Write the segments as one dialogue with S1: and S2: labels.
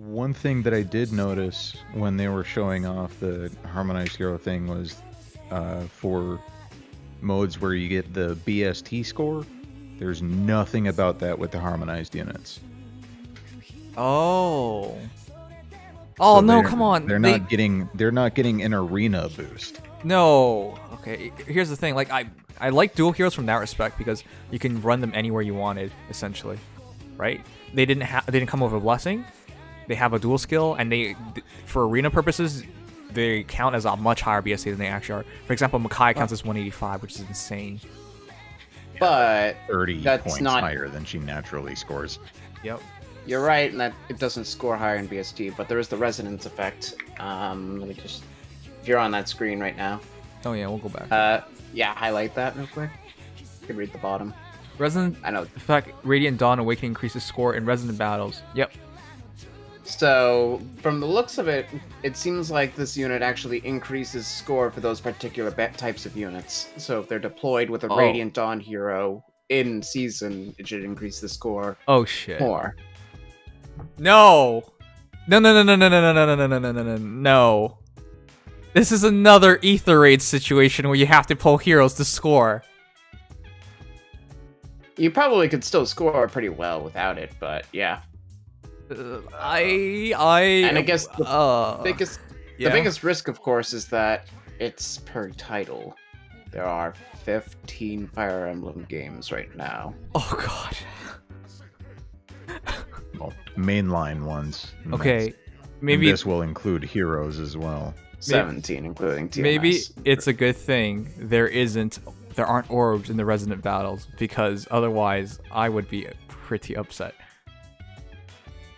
S1: One thing that I did notice when they were showing off the Harmonized Hero thing was for modes where you get the BST score, there's nothing about that with the Harmonized units.
S2: Oh. Oh
S1: So
S2: no, come on.
S1: They're not getting an arena boost.
S2: No. Okay, here's the thing. Like I like dual heroes from that respect because you can run them anywhere you wanted, essentially. Right? They didn't come with a blessing. They have a dual skill, and for arena purposes, they count as a much higher BSA than they actually are. For example, Makai counts as 185, which is insane.
S3: But
S1: 30
S3: that's
S1: points
S3: not
S1: higher than she naturally scores.
S2: Yep.
S3: You're right in that it doesn't score higher in BST, but there is the resonance effect. Let me just... If you're on that screen right now.
S2: Oh yeah, we'll go back.
S3: Yeah, highlight that real quick. You can read the bottom.
S2: Resonant
S3: I know.
S2: effect, Radiant Dawn Awakening increases score in Resonant Battles. Yep.
S3: So, from the looks of it, it seems like this unit actually increases score for those particular types of units. So if they're deployed with a Radiant Dawn hero in season, it should increase the score
S2: Oh shit.
S3: more.
S2: No. No. No. This is another Aether raid situation where you have to pull heroes to score.
S3: You probably could still score pretty well without it, but yeah. And I guess the biggest risk, of course, is that it's per title. There are 15 Fire Emblem games right now.
S2: Oh god.
S1: Well, mainline ones.
S2: Okay, maybe
S1: and this will include heroes as well.
S3: 17, including TMS.
S2: Maybe it's a good thing there aren't orbs in the Resonant Battles, because otherwise I would be pretty upset.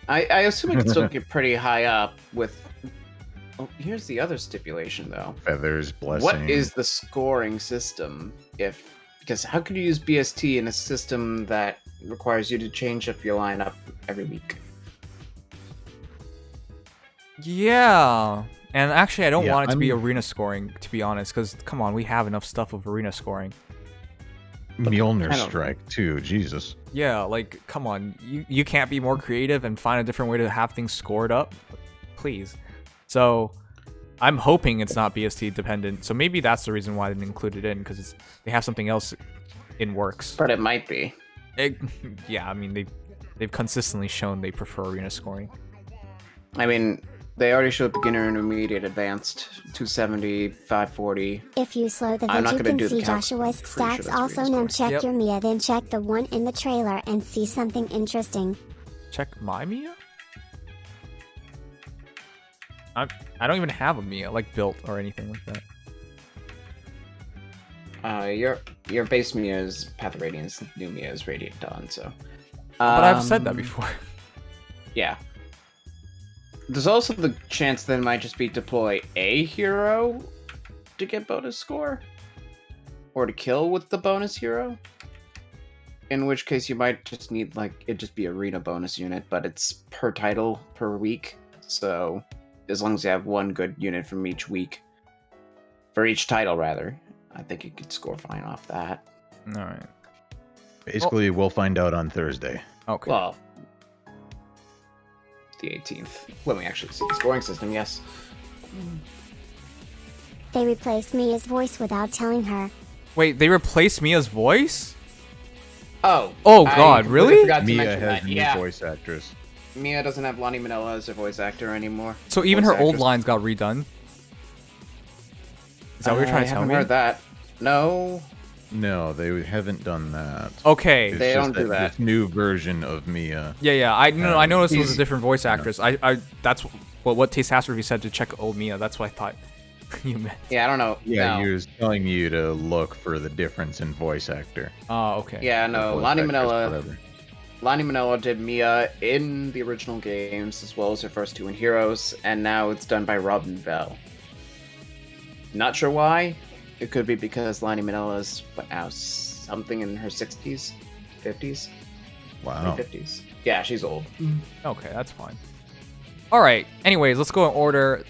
S3: I assume it can still get pretty high up with... Oh, here's the other stipulation, though.
S1: Feathers, blessing.
S3: What is the scoring system? Because how could you use BST in a system that requires you to change up your lineup every week?
S2: Yeah. And actually, I don't want it to be arena scoring, to be honest, because, come on, we have enough stuff with arena scoring.
S1: Mjolnir Strike, too. Jesus.
S2: Yeah, like, come on. You can't be more creative and find a different way to have things scored up? Please. So, I'm hoping it's not BST dependent. So maybe that's the reason why they didn't include it in, because they have something else in works.
S3: But it might be.
S2: Yeah, I mean, they've consistently shown they prefer arena scoring.
S3: I mean... They already showed beginner, intermediate, advanced, 270, 540.
S4: If you slow the vid, you can see Joshua's stats. Also, now check your Mia, then check the one in the trailer and see something interesting. Check
S2: my Mia? I don't even have a Mia, like, built or anything like
S3: that. Your base Mia is Path of Radiance, new Mia is Radiant Dawn, so...
S2: But I've said that before.
S3: Yeah. There's also the chance that it might just be deploy a hero to get bonus score, or to kill with the bonus hero. In which case you might just need, like, it just be arena bonus unit, but it's per title per week. So as long as you have one good unit from each week, for each title rather, I think you could score fine off that.
S2: All right.
S1: Basically, we'll find out on Thursday.
S2: Okay.
S3: Well, the 18th. Let me actually see the scoring system, yes.
S4: They replaced Mia's voice without telling her.
S2: Wait, they replaced Mia's voice?
S3: Oh.
S2: Oh god, really?
S1: Mia has a new voice actress.
S3: Mia doesn't have Lonnie Manila as her voice actor anymore.
S2: So even her old lines got redone? Is that what you're trying to tell me?
S3: I haven't heard that. No.
S1: No, they haven't done that.
S2: Okay.
S1: It's
S3: they
S1: just
S3: don't do that.
S1: This new version of Mia.
S2: Yeah. I noticed it was a different voice actress. I that's what Taste Has Review said to check old Mia. That's what I thought you meant.
S3: Yeah, I don't know.
S1: Yeah,
S3: no.
S1: he was telling you to look for the difference in voice actor.
S2: Oh, okay.
S3: Yeah, no. Lonnie Manila did Mia in the original games, as well as her first two in Heroes, and now it's done by Robin Bell. Not sure why. It could be because Lonnie Manila's, what now, something in her 60s? 50s?
S1: Wow.
S3: 50s. Yeah, she's old.
S2: Okay, that's fine. Alright, anyways, let's go in order.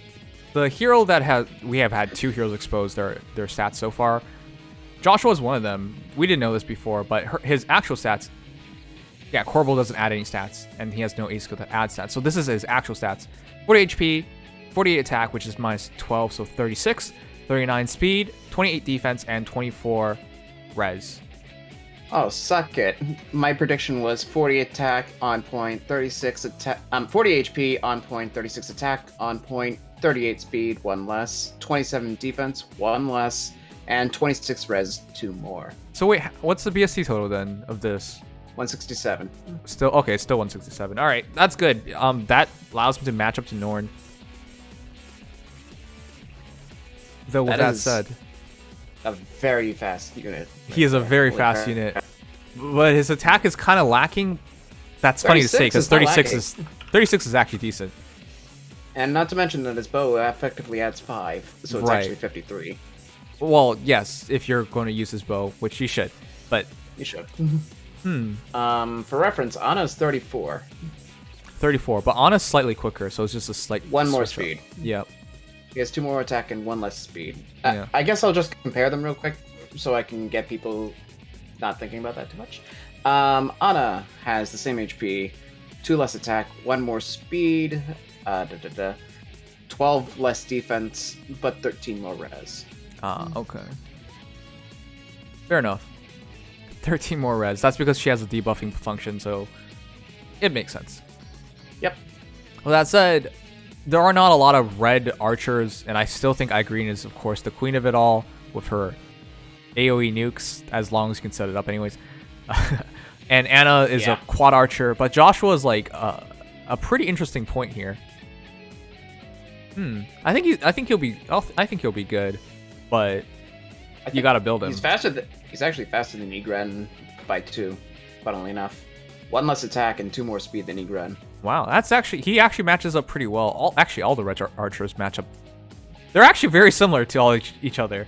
S2: The hero that we have had two heroes expose their stats so far. Joshua is one of them. We didn't know this before, but his actual stats Yeah, Corbeil doesn't add any stats, and he has no A skill that adds stats. So this is his actual stats. 40 HP, 48 attack, which is minus 12, so 36, 39 speed, 28 defense, and 24 res.
S3: Oh, suck it. My prediction was 40 attack on point, 36 attack, 40 HP on point, 36 attack on point, 38 speed, 1 less, 27 defense, 1 less, and 26 res, 2 more.
S2: So wait, what's the BST total then of this?
S3: 167.
S2: Still okay, still 167. All right, that's good. That allows him to match up to Norn. Though with that said,
S3: a very fast unit.
S2: He is a very fast unit, but his attack is kind of lacking. That's funny to say because 36 is actually decent.
S3: And not to mention that his bow effectively adds 5, so it's actually 53.
S2: Well, yes, if you're going to use his bow, which you should, but
S3: you should. For reference, Ana's 34.
S2: 34, but Ana's slightly quicker, so it's just a slight
S3: 1 more speed.
S2: Yep.
S3: He has 2 more attack and 1 less speed.
S2: Yeah.
S3: I guess I'll just compare them real quick so I can get people not thinking about that too much. Ana has the same HP, 2 less attack, 1 more speed, 12 less defense, but 13 more res.
S2: Okay. Fair enough. 13 more res. That's because she has a debuffing function, so it makes sense.
S3: Yep.
S2: Well, that said, there are not a lot of red archers, and I still think Irene is, of course, the queen of it all with her AoE nukes, as long as you can set it up anyways. And Ana is a quad archer, but Joshua is like a pretty interesting point here. I think he'll be good, but you got to build him.
S3: He's faster. He's actually faster than Egren by 2, funnily enough. 1 less attack and 2 more speed than Egren.
S2: Wow, he actually matches up pretty well. All the red archers match up. They're actually very similar to each other.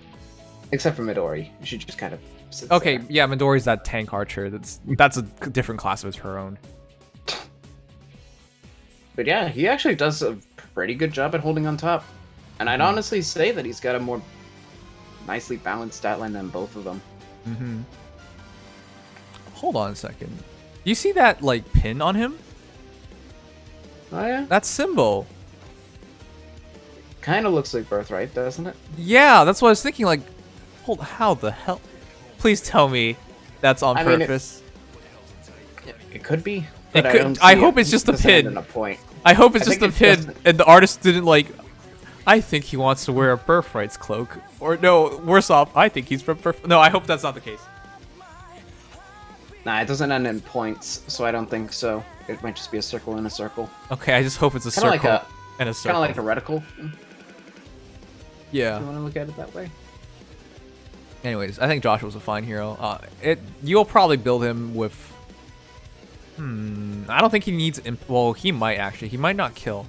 S3: Except for Midori. She just kind of sits
S2: okay,
S3: there.
S2: yeah, Midori's that tank archer. That's a different class of her own.
S3: But yeah, he actually does a pretty good job at holding on top. And I'd honestly say that he's got a more nicely balanced stat line than both of them.
S2: Hold on a second. Do you see that, like, pin on him?
S3: Oh, yeah?
S2: That symbol.
S3: Kind of looks like Birthright, doesn't it?
S2: Yeah, that's what I was thinking. Like, how the hell? Please tell me that's on purpose.
S3: It could be.
S2: It could. I hope it's just a pin. I hope it's just a pin, and the artist didn't like. I think he wants to wear a Birthright's cloak, or no, worse off, I think he's from Birthright. No, I hope that's not the case.
S3: Nah, it doesn't end in points, so I don't think so. It might just be a circle in a circle.
S2: Okay, I just hope it's a circle and a circle.
S3: Kind of like a reticle.
S2: Yeah.
S3: If you want to look at it that way.
S2: Anyways, I think Joshua's a fine hero. You'll probably build him with. I don't think he needs. Well, he might actually. He might not kill.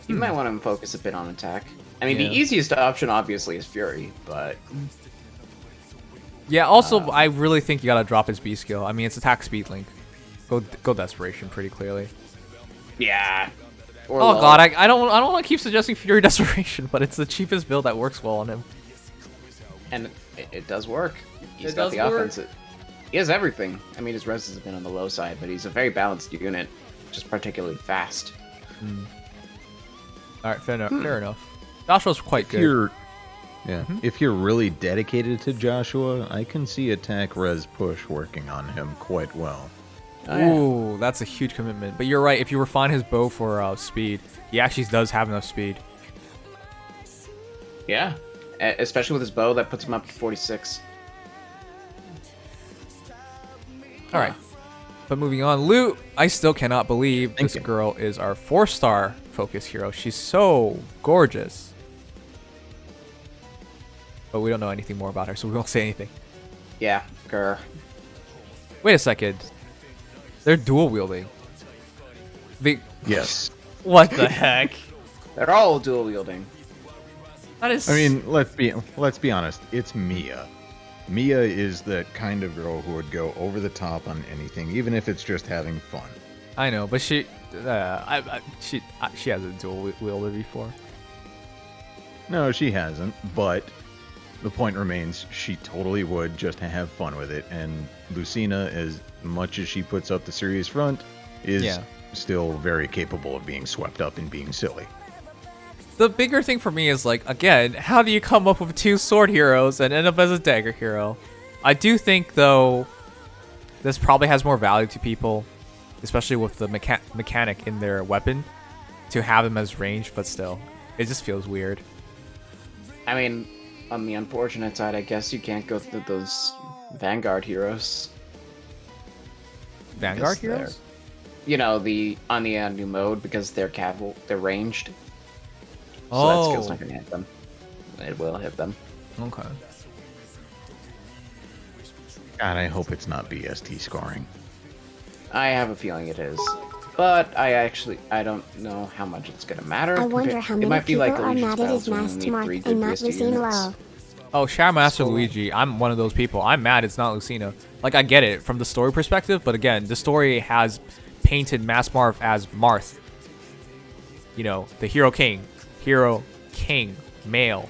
S3: You might want to focus a bit on attack. I mean, the easiest option obviously is Fury, but.
S2: Yeah. Also, I really think you gotta drop his B skill. I mean, it's attack speed link. Go desperation pretty clearly.
S3: Yeah.
S2: Or god, I don't want to keep suggesting Fury desperation, but it's the cheapest build that works well on him.
S3: And it does work. He's got the offense. He has everything. I mean, his res has been on the low side, but he's a very balanced unit, just particularly fast.
S2: All right, fair enough. Joshua's quite good.
S1: If you're really dedicated to Joshua, I can see attack res push working on him quite well.
S2: Ooh, that's a huge commitment. But you're right. If you refine his bow for speed, he actually does have enough speed.
S3: Yeah, especially with his bow, that puts him up to 46.
S2: All right. But moving on, Loot, I still cannot believe this girl is our 4-star focus hero. She's so gorgeous. But we don't know anything more about her, so we won't say anything.
S3: Yeah, grr.
S2: Wait a second. They're dual wielding.
S1: Yes.
S2: What the heck?
S3: They're all dual wielding.
S2: That is.
S1: I mean, let's be honest. It's Mia. Mia is the kind of girl who would go over the top on anything, even if it's just having fun.
S2: I know, but she hasn't dual wielded before.
S1: No, she hasn't. But the point remains, she totally would just to have fun with it. And Lucina, as much as she puts up the serious front, is still very capable of being swept up and being silly.
S2: The bigger thing for me is, like, again, how do you come up with 2 sword heroes and end up as a dagger hero? I do think, though, this probably has more value to people, especially with the mechanic in their weapon, to have them as ranged, but still, it just feels weird.
S3: I mean, on the unfortunate side, I guess you can't go through those Vanguard heroes.
S2: Vanguard heroes?
S3: You know, on the new mode, because they're they're ranged. So
S2: Oh.
S3: that skill's not gonna hit them. It will hit them.
S2: Okay.
S1: God, I hope it's not BST scoring.
S3: I have a feeling it is. But I don't know how much it's gonna matter.
S4: I wonder how many people are mad at his masked Marth and not Lucina low.
S2: Oh, Shadow Master Luigi, I'm one of those people. I'm mad it's not Lucina. Like, I get it from the story perspective, but again, the story has painted Masked Marth as Marth. You know, the hero king, male.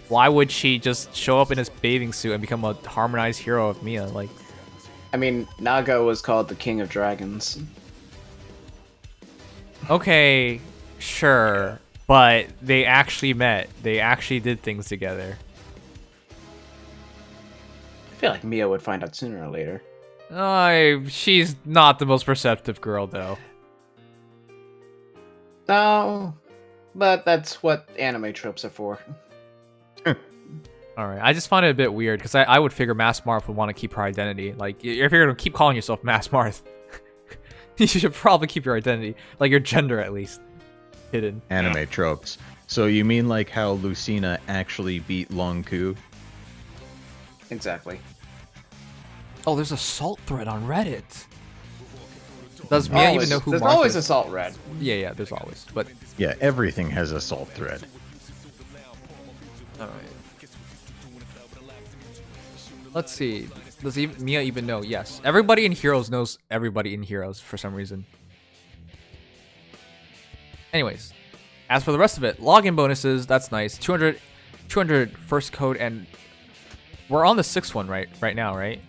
S2: Why would she just show up in his bathing suit and become a harmonized hero of Mia? Like,
S3: I mean, Naga was called the King of Dragons.
S2: okay, sure, but they actually met. They actually did things together.
S3: I feel like Mia would find out sooner or later.
S2: She's not the most perceptive girl, though.
S3: No, but that's what anime tropes are for.
S2: All right, I just find it a bit weird because I would figure Masked Marth would want to keep her identity. Like, if you're gonna keep calling yourself Masked Marth, you should probably keep your identity, like your gender at least, hidden.
S1: Anime tropes. So you mean like how Lucina actually beat Long Ku?
S3: Exactly.
S2: Oh, there's a salt thread on Reddit. Does Mia even know who
S3: There's
S2: Marth
S3: always
S2: is?
S3: a salt red.
S2: Yeah, there's always. But
S1: Yeah, everything has a salt thread.
S2: all right. Let's see. Does Mia even know? Yes. Everybody in Heroes knows everybody in Heroes for some reason. Anyways, as for the rest of it, login bonuses, that's nice. 200 first code, and we're on the 6th one right now, right?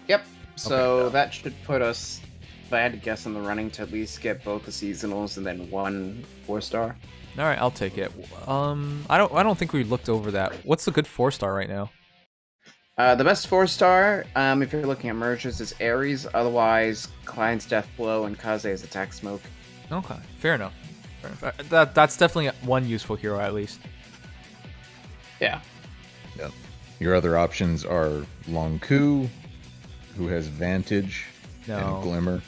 S3: Yep. So that should put us, if I had to guess, in the running to at least get both the seasonals and then 1 4-star.
S2: All right, I'll take it. I don't think we looked over that. What's the good 4-star right now?
S3: The best 4-star, if you're looking at merges, is Ares. Otherwise, Klein's Death Blow and Kaze's Attack Smoke.
S2: Okay, fair enough. That's definitely one useful hero at least.
S3: Yeah.
S1: Yep. Your other options are Long Ku, who has Vantage and Glimmer,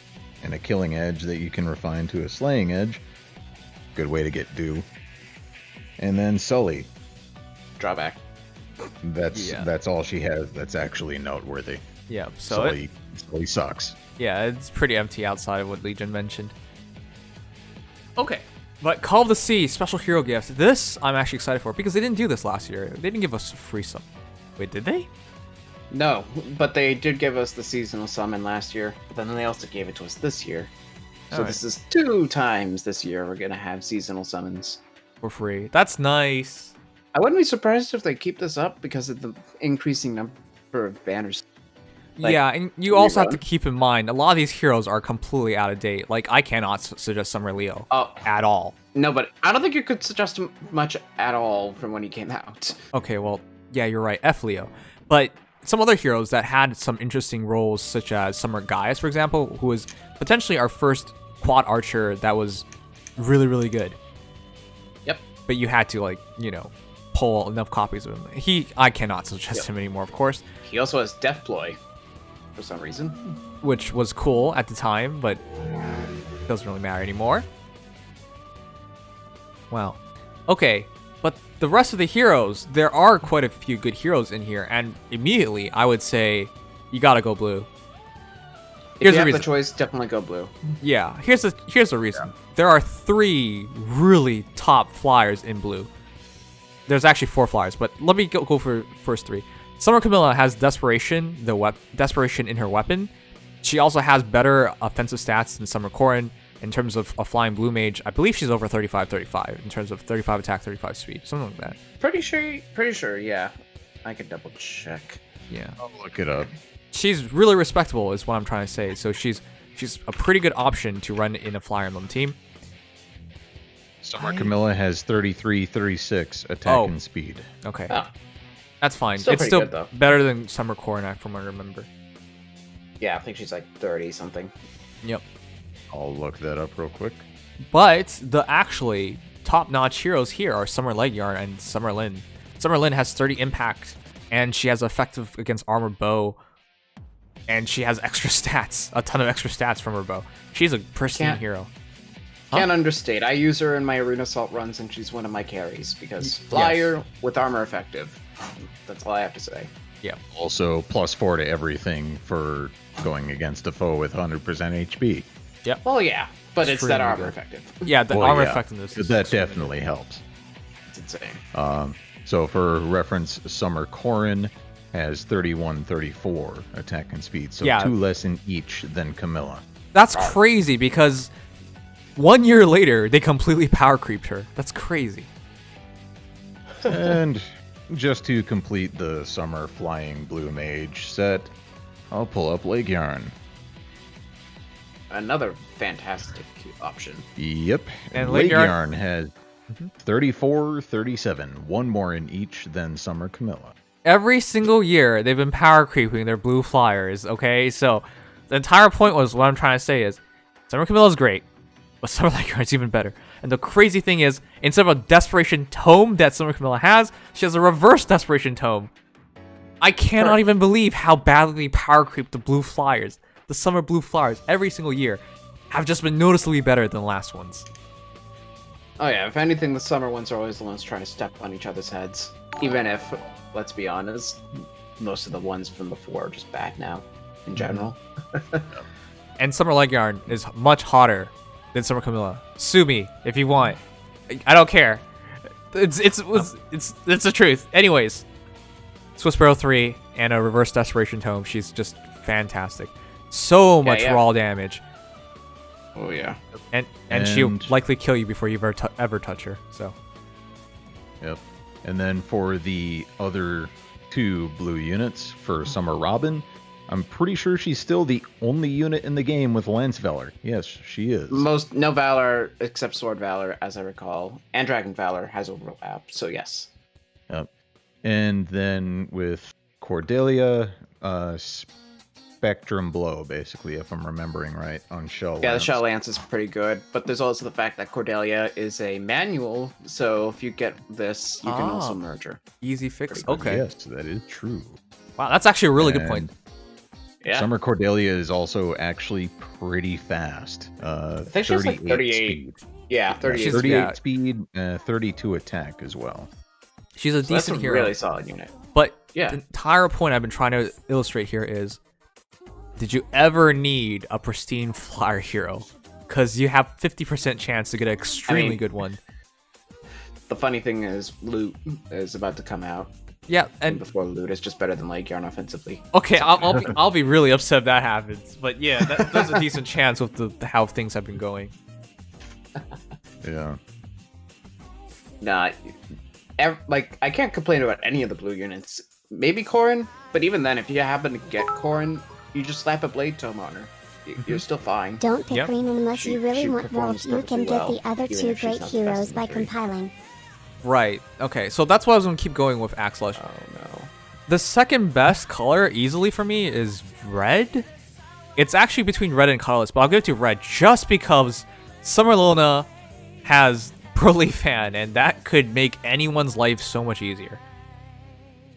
S1: and a Killing Edge that you can refine to a Slaying Edge. Good way to get due. And then Sully.
S3: Drawback.
S1: That's all she has. That's actually noteworthy.
S2: Yeah. So
S1: Sully sucks.
S2: Yeah, it's pretty empty outside of what Legion mentioned. Okay, but Call of the Sea special hero gifts. This I'm actually excited for because they didn't do this last year. They didn't give us free stuff. Wait, did they?
S3: No, but they did give us the seasonal summon last year. But then they also gave it to us this year. So this is 2 times this year we're gonna have seasonal summons
S2: For free. That's nice.
S3: I wouldn't be surprised if they keep this up because of the increasing number of banners. Like,
S2: yeah, and you also have to keep in mind a lot of these heroes are completely out of date. Like, I cannot suggest Summer Leo at all.
S3: No, but I don't think you could suggest him much at all from when he came out.
S2: Okay, well, yeah, you're right, F Leo. But some other heroes that had some interesting roles, such as Summer Gaius, for example, who was potentially our first quad archer that was really, really good.
S3: Yep.
S2: But you had to, like, you know, pull enough copies of him. I cannot suggest him anymore, of course.
S3: He also has Deathploy, for some reason.
S2: Which was cool at the time, but doesn't really matter anymore. Wow. Okay, but the rest of the heroes, there are quite a few good heroes in here, and immediately I would say you gotta go blue.
S3: If you have the choice, definitely go blue.
S2: Yeah, here's the reason. There are 3 really top flyers in blue. There's actually 4 flyers, but let me go for first 3. Summer Camilla has Desperation, Desperation in her weapon. She also has better offensive stats than Summer Corrin. in terms of a flying blue mage. I believe she's over 35 in terms of 35 attack, 35 speed, something like that.
S3: Pretty sure, yeah. I could double check.
S2: Yeah.
S1: I'll look it up.
S2: She's really respectable is what I'm trying to say. So she's a pretty good option to run in a Fire Emblem team.
S1: Summer Camilla has 33, 36 attack and speed.
S2: Okay.
S3: Oh.
S2: That's fine.
S3: Still
S2: it's
S3: pretty
S2: still
S3: good, though.
S2: better than Summer Coronac from what I remember.
S3: Yeah, I think she's like 30 something.
S2: Yep.
S1: I'll look that up real quick.
S2: But the actually top-notch heroes here are Summer Legyarn and Summer Lin. Summer Lin has 30 impact, and she has effective against armored bow, and she has extra stats, a ton of extra stats from her bow. She's a pristine hero.
S3: Can't understate. I use her in my Arena Assault runs, and she's one of my carries because flyer with armor effective. That's all I have to say.
S2: Yeah.
S1: Also, +4 to everything for going against a foe with 100% HP.
S2: Yep.
S3: Well, yeah, but it's that
S2: Extremely
S3: armor
S2: good.
S3: effective.
S2: Yeah, the armor effectiveness is
S1: that
S2: extremely
S1: definitely helps.
S3: It's insane.
S1: So for reference, Summer Corrin has 31, 34 attack and speed, so 2 less in each than Camilla.
S2: That's crazy because 1 year later they completely power creeped her. That's crazy.
S1: And just to complete the Summer Flying Blue Mage set, I'll pull up Legyarn.
S3: Another fantastic option.
S1: Yep.
S2: And
S1: Legyarn has 34, 37, 1 more in each than Summer Camilla.
S2: Every single year they've been power creeping their blue flyers, okay? So the entire point was what I'm trying to say is Summer Camilla's great, but Summer Legyarn's even better. And the crazy thing is, instead of a Desperation Tome that Summer Camilla has, she has a reverse Desperation Tome. I cannot even believe how badly they power creep the blue flyers. The Summer Blue Flyers every single year have just been noticeably better than the last ones.
S3: Oh yeah, if anything, the summer ones are always the ones trying to step on each other's heads. Even if, let's be honest, most of the ones from before are just bad now, in general.
S2: And Summer Legyarn is much hotter than Summer Camilla. Sue me if you want. I don't care. It's the truth. Anyways, Swiss Barrow 3 and a reverse Desperation Tome. She's just fantastic. So much raw damage.
S3: Oh yeah.
S2: And she'll likely kill you before you ever touch her. So.
S1: Yep. And then for the other 2 blue units for Summer Robin, I'm pretty sure she's still the only unit in the game with Lance Valor. Yes, she is.
S3: No Valor except Sword Valor, as I recall, and Dragon Valor has overlap. So yes.
S1: Yep. And then with Cordelia, Spectrum Blow, basically, if I'm remembering right, on Shell
S3: Yeah,
S1: Lance.
S3: the Shell Lance is pretty good, but there's also the fact that Cordelia is a manual, so if you get this, you can also merge her.
S2: Easy fix. Okay.
S1: Yes, that is true.
S2: Wow, that's actually a really good point.
S3: Yeah.
S1: Summer Cordelia is also actually pretty fast.
S3: I think she's like 38.
S1: Speed.
S3: Yeah, 38.
S1: 38 speed, 32 attack as well.
S2: She's a decent
S3: that's a
S2: hero.
S3: really solid unit.
S2: But
S3: Yeah.
S2: the entire point I've been trying to illustrate here is, did you ever need a pristine flyer hero? Because you have 50% chance to get an extremely good one.
S3: The funny thing is, Loot is about to come out.
S2: Yeah, and
S3: before Loot is just better than Legyarn offensively.
S2: Okay, I'll be really upset if that happens. But yeah, there's a decent chance with how things have been going.
S1: Yeah.
S3: Nah, I can't complain about any of the blue units. Maybe Corrin, but even then, if you happen to get Corrin, you just slap a Blade Tome on her. You're still fine.
S4: Don't pick green unless you really
S3: she
S4: want wolves. You can get the other
S3: even
S4: 2
S3: if she's
S4: great
S3: not the best
S4: heroes
S3: in
S4: by
S3: the three.
S4: compiling.
S2: Right. Okay, so that's why I was going to keep going with Axlush.
S3: Oh no.
S2: The second best color easily for me is red. It's actually between red and colorless, but I'll give it to red just because Summer Luna has Broly Fan, and that could make anyone's life so much easier.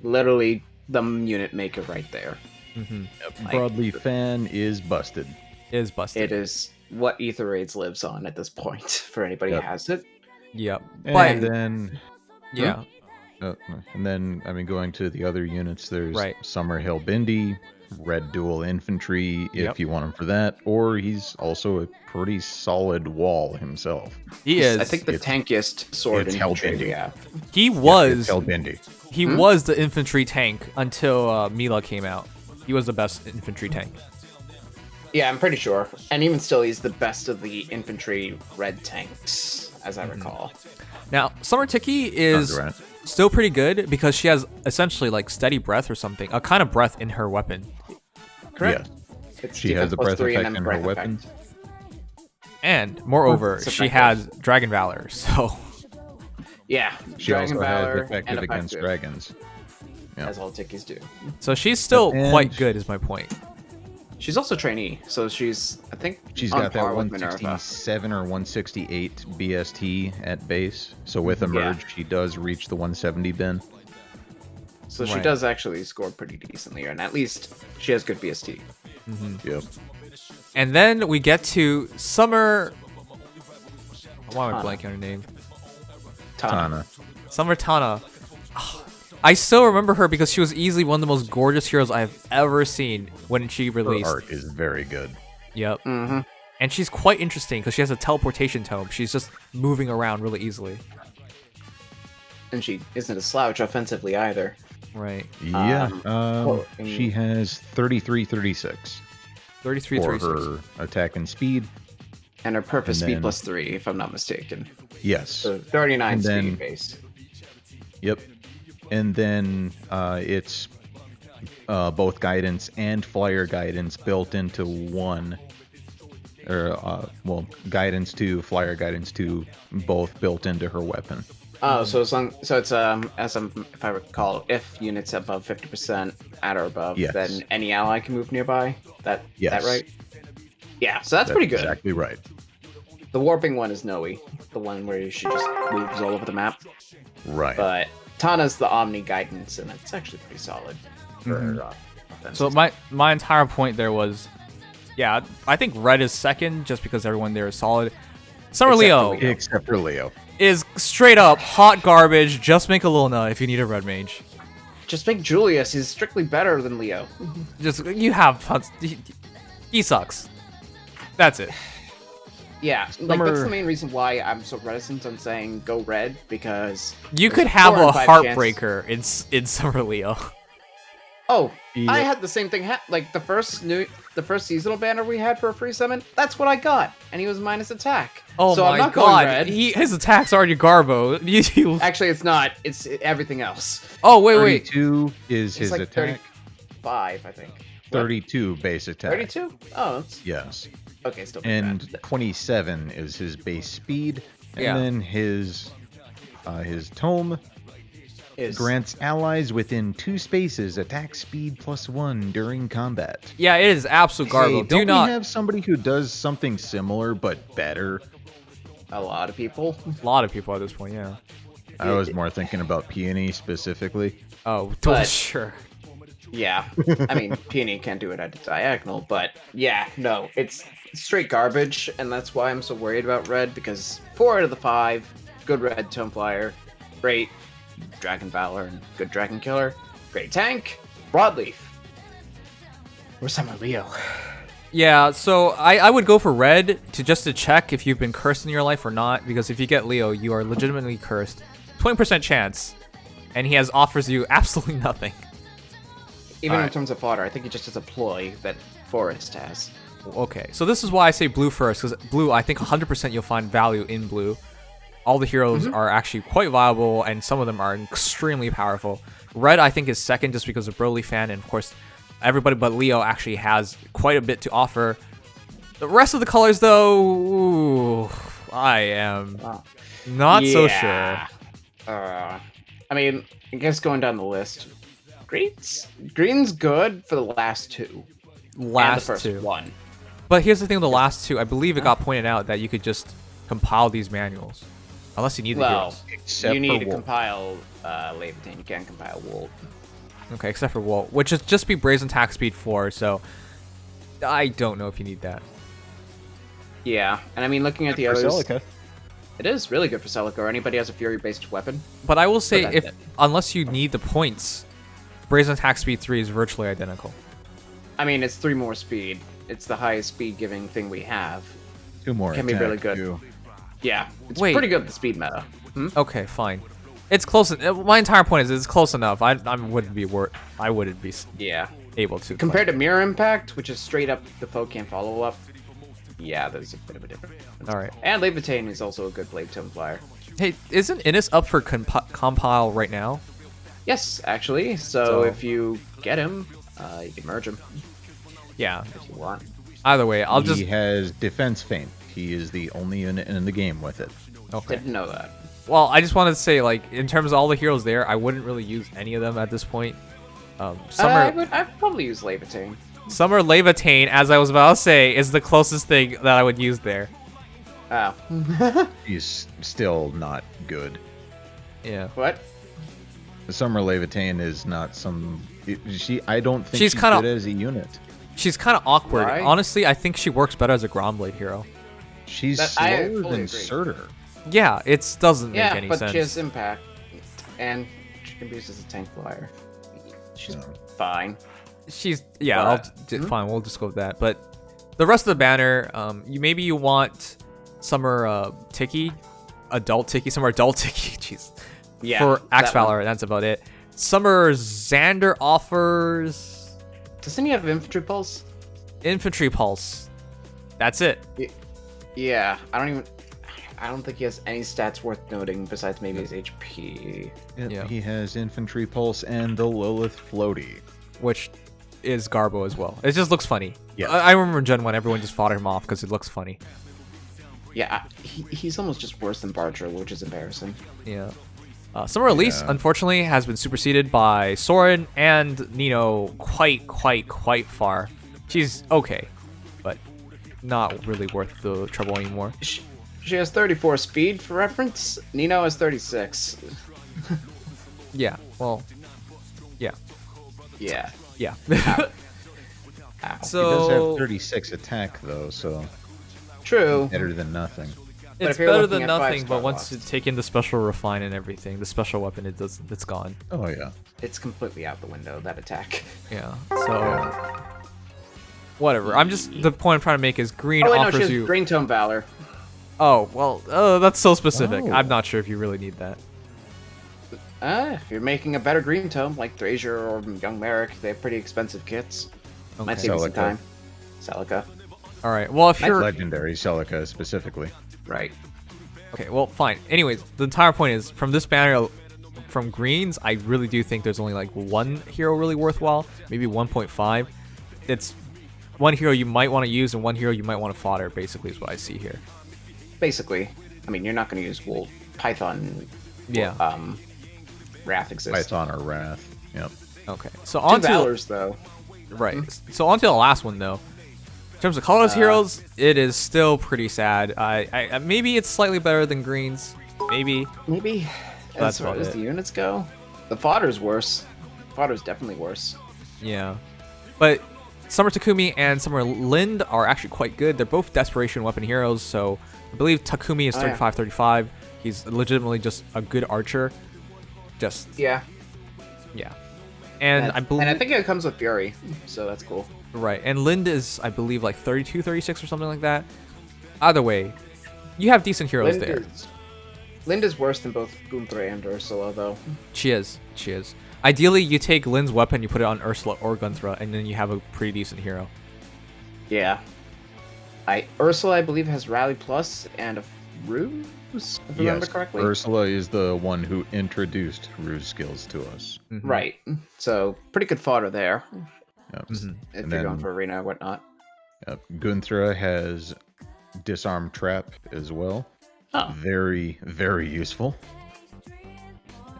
S3: Literally, the unit maker right there.
S1: Broadly Fan is busted.
S2: Is busted.
S3: It is what Aether Raids lives on at this point, for anybody who has it.
S2: Yep.
S1: And
S2: But
S1: then...
S2: yeah.
S1: And then, I mean, going to the other units, there's
S2: Right.
S1: Summer Hellbindi, Red Dual Infantry, if
S2: Yep.
S1: you want him for that, or he's also a pretty solid wall himself.
S2: He is.
S3: I think the tankiest sword
S1: it's
S3: infantry
S1: Hellbindi.
S3: we have.
S2: He was.
S1: Hellbindi.
S2: He was the infantry tank until Mila came out. He was the best infantry tank.
S3: Yeah, I'm pretty sure. And even still, he's the best of the infantry red tanks, as I recall.
S2: Now, Summer Tiki is still pretty good because she has essentially like steady breath or something, a kind of breath in her weapon.
S3: Correct.
S1: Yeah. She has a breath effect in her weapon.
S2: And moreover, she has Dragon Valor, so...
S3: Yeah,
S1: she
S3: Dragon
S1: also
S3: Valor
S1: has effective against dragons.
S3: Yeah. As all Tikis do.
S2: So she's still quite good, is my point.
S3: She's also trainee, so she's, I think,
S1: she's got that 167 or 168 BST at base. So with Emerge, she does reach the 170 bin.
S3: So she does actually score pretty decently, and at least she has good BST.
S1: Yep.
S2: And then we get to Summer... Why am I blanking on her name?
S1: Tana.
S2: Summer Tana. I still remember her because she was easily one of the most gorgeous heroes I've ever seen when she released.
S1: Her art is very good.
S2: Yep. And she's quite interesting because she has a teleportation tome. She's just moving around really easily.
S3: And she isn't a slouch offensively either.
S2: Right.
S1: Yeah. She has 33-36.
S2: 33-36.
S1: For her attack and speed.
S3: And her perfect speed +3, if I'm not mistaken.
S1: Yes.
S3: So 39 speed base.
S1: Yep. And then it's both guidance and flyer guidance built into one. Or, guidance 2, flyer guidance 2, both built into her weapon.
S3: Oh, so it's if I recall, if units above 50% at or above, then any ally can move nearby. That right? Yeah, so that's pretty good.
S1: Exactly right.
S3: The warping one is Noe, the one where she just moves all over the map.
S1: Right.
S3: But Tana's the Omni guidance, and it's actually pretty solid for her offense.
S2: So my entire point there was, I think Red is second just because everyone there is solid. Summer Leo.
S1: Except for Leo.
S2: Is straight up hot garbage. Just make a Luna if you need a red mage.
S3: Just make Julius. He's strictly better than Leo.
S2: He sucks. That's it.
S3: Yeah, like that's the main reason why I'm so reticent on saying go red, because
S2: you could have a heartbreaker in Summer Leo.
S3: Oh, I had the same thing. Like the first seasonal banner we had for a free summon, that's what I got, and he was minus attack.
S2: Oh so my
S3: I'm not
S2: god,
S3: going red.
S2: His attack's already Garbo.
S3: Actually, it's not. It's everything else.
S2: Oh wait.
S1: 32 is his
S3: like
S1: attack.
S3: 35, I think.
S1: 32 base attack.
S3: 32? Oh,
S1: yes.
S3: Okay, still.
S1: And 27 is his base speed, and then his tome grants allies within 2 spaces attack speed +1 during combat.
S2: Yeah, it is absolute Garbo.
S1: Don't we have somebody who does something similar but better?
S3: A lot of people.
S2: A lot of people at this point, yeah.
S1: I was more thinking about Peony specifically.
S2: Oh, sure.
S3: Yeah, I mean, Peony can't do it at a diagonal, but yeah, no, it's straight garbage, and that's why I'm so worried about red, because 4 out of the 5, good red Tome Flyer, great Dragon Valor, and good Dragon Killer, great tank, Broadleaf. Where's Summer Leo?
S2: Yeah, so I would go for red to check if you've been cursed in your life or not, because if you get Leo, you are legitimately cursed. 20% chance, and he offers you absolutely nothing.
S3: Even in terms of fodder, I think it just has a ploy that Forest has.
S2: Okay, so this is why I say blue first, because blue, I think 100% you'll find value in blue. All the heroes are actually quite viable, and some of them are extremely powerful. Red, I think, is second just because of Broly fan, and of course, everybody but Leo actually has quite a bit to offer. The rest of the colors, though, ooh, I am not so sure.
S3: I mean, I guess going down the list, Green's good for the last 2. And the first 1.
S2: But here's the thing with the last 2. I believe it got pointed out that you could just compile these manuals. Unless you need the heroes.
S3: You need to compile Leviathan. You can't compile Wolt.
S2: Okay, except for Wolt, which is just be Brazen Attack Speed 4, so I don't know if you need that.
S3: Yeah, and I mean, looking at the others,
S1: Celica.
S3: It is really good for Celica, or anybody has a Fury-based weapon.
S2: But I will say, unless you need the points, Brazen Attack Speed 3 is virtually identical.
S3: I mean, it's 3 more speed. It's the highest speed-giving thing we have.
S1: 2 more.
S3: Can be really good.
S1: Too.
S3: Yeah, it's pretty good, the speed meta.
S2: Okay, fine. It's close. My entire point is it's close enough. I wouldn't be.
S3: Yeah.
S2: able to.
S3: Compared to Mirror Impact, which is straight up the foe can't follow up. Yeah, there's a bit of a difference.
S2: All right.
S3: And Levitain is also a good Blade Tome Flyer.
S2: Hey, isn't Innis up for compile right now?
S3: Yes, actually. So if you get him, you can merge him.
S2: Yeah.
S3: If you want.
S2: Either way,
S1: He has Defense Feint. He is the only unit in the game with it.
S2: Okay.
S3: Didn't know that.
S2: Well, I just wanted to say, like, in terms of all the heroes there, I wouldn't really use any of them at this point.
S3: I'd probably use Levitain.
S2: Summer Levitain, as I was about to say, is the closest thing that I would use there.
S3: Oh.
S1: He's still not good.
S2: Yeah.
S3: What?
S1: Summer Levitain is not some. I don't think
S2: She's
S1: she's
S2: kinda-
S1: good as a unit.
S2: She's kind of awkward.
S3: Why?
S2: Honestly, I think she works better as a Gromblade hero.
S1: She's
S3: I
S1: slower
S3: fully
S1: than
S3: agree.
S1: Surtur.
S2: Yeah, it doesn't make
S3: Yeah,
S2: any
S3: but
S2: sense.
S3: she has Impact. And she can be used as a tank flyer. She's fine.
S2: She's fine. We'll just go with that. But the rest of the banner, you want Summer Tiki, Summer Adult Tiki, jeez,
S3: Yeah,
S2: for Axe
S3: that one.
S2: Valor. That's about it. Summer Xander offers
S3: Doesn't he have Infantry Pulse?
S2: Infantry Pulse. That's it.
S3: Yeah, I don't think he has any stats worth noting besides maybe his HP.
S2: Yeah.
S1: He has Infantry Pulse and the Lilith Floaty.
S2: Which is Garbo as well. It just looks funny.
S1: Yeah.
S2: I remember in Gen 1, everyone just fought him off because it looks funny.
S3: Yeah, he's almost just worse than Barger, which is embarrassing.
S2: Yeah. Summer Elise, unfortunately, has been superseded by Soren and Nino quite far. She's okay, but not really worth the trouble anymore.
S3: She has 34 speed, for reference. Nino has 36.
S2: Yeah, well, yeah.
S3: Yeah.
S2: Yeah.
S3: Ow.
S1: He does
S2: So
S1: have 36 attack though, so
S3: True.
S1: better than nothing.
S2: it's
S3: if you're
S2: better
S3: looking
S2: than
S3: at
S2: nothing, but
S3: 5-star
S2: once you
S3: lost.
S2: take in the special refine and everything, the special weapon, it's gone.
S1: Oh yeah.
S3: It's completely out the window, that attack.
S2: Yeah. So whatever. The point I'm trying to make is green
S3: Oh, wait, no, she
S2: offers
S3: has
S2: you.
S3: Green Tome Valor.
S2: Oh well, that's so specific.
S1: Oh.
S2: I'm not sure if you really need that.
S3: If you're making a better Green Tome, like Thrasier or Young Merrick, they have pretty expensive kits. Might
S2: Okay.
S3: save you some
S1: Celica.
S3: time. Celica.
S2: All right. Well, if you're
S1: Legendary Celica specifically.
S3: Right.
S2: okay, well, fine. Anyways, the entire point is from this banner, from greens, I really do think there's only like one hero really worthwhile, maybe 1.5. It's one hero you might want to use and one hero you might want to fodder. Basically, is what I see here.
S3: Basically, I mean, you're not going to use Wolf, Python,
S2: Yeah.
S3: Wrath exists.
S1: Python or Wrath. Yep.
S2: Okay. So
S3: Two
S2: on to
S3: Valors, though.
S2: right. So on to the last one though. In terms of colorless heroes, it is still pretty sad. I maybe it's slightly better than greens. Maybe.
S3: Maybe.
S2: That's
S3: As far
S2: about
S3: as
S2: it.
S3: the units go, the Fodder's worse. Fodder's definitely worse.
S2: Yeah. But Summer Takumi and Summer Lind are actually quite good. They're both desperation weapon heroes, so I believe Takumi is
S3: Oh, yeah.
S2: 35-35. He's legitimately just a good archer. Just
S3: Yeah.
S2: yeah. And I believe
S3: think it comes with Fury, so that's cool.
S2: right. And Lind is I believe like 32-36 or something like that. Either way, you have decent heroes there.
S3: Linda's worse than both Goomthray and Ursula, though.
S2: She is. Ideally, you take Lind's weapon, you put it on Ursula or Gunthra, and then you have a pretty decent hero.
S3: Yeah. Ursula, I believe, has Rally Plus and a Ruse, if I remember
S1: Yes.
S3: correctly.
S1: Ursula is the one who introduced Ruse skills to us.
S2: Mhm.
S3: Right. So, pretty good fodder there,
S1: Yep.
S2: Mhm.
S3: if
S1: And
S3: you're going
S1: then-
S3: for arena or whatnot.
S1: Yep. Gunthra has Disarm Trap as well.
S3: Oh.
S1: Very, very useful.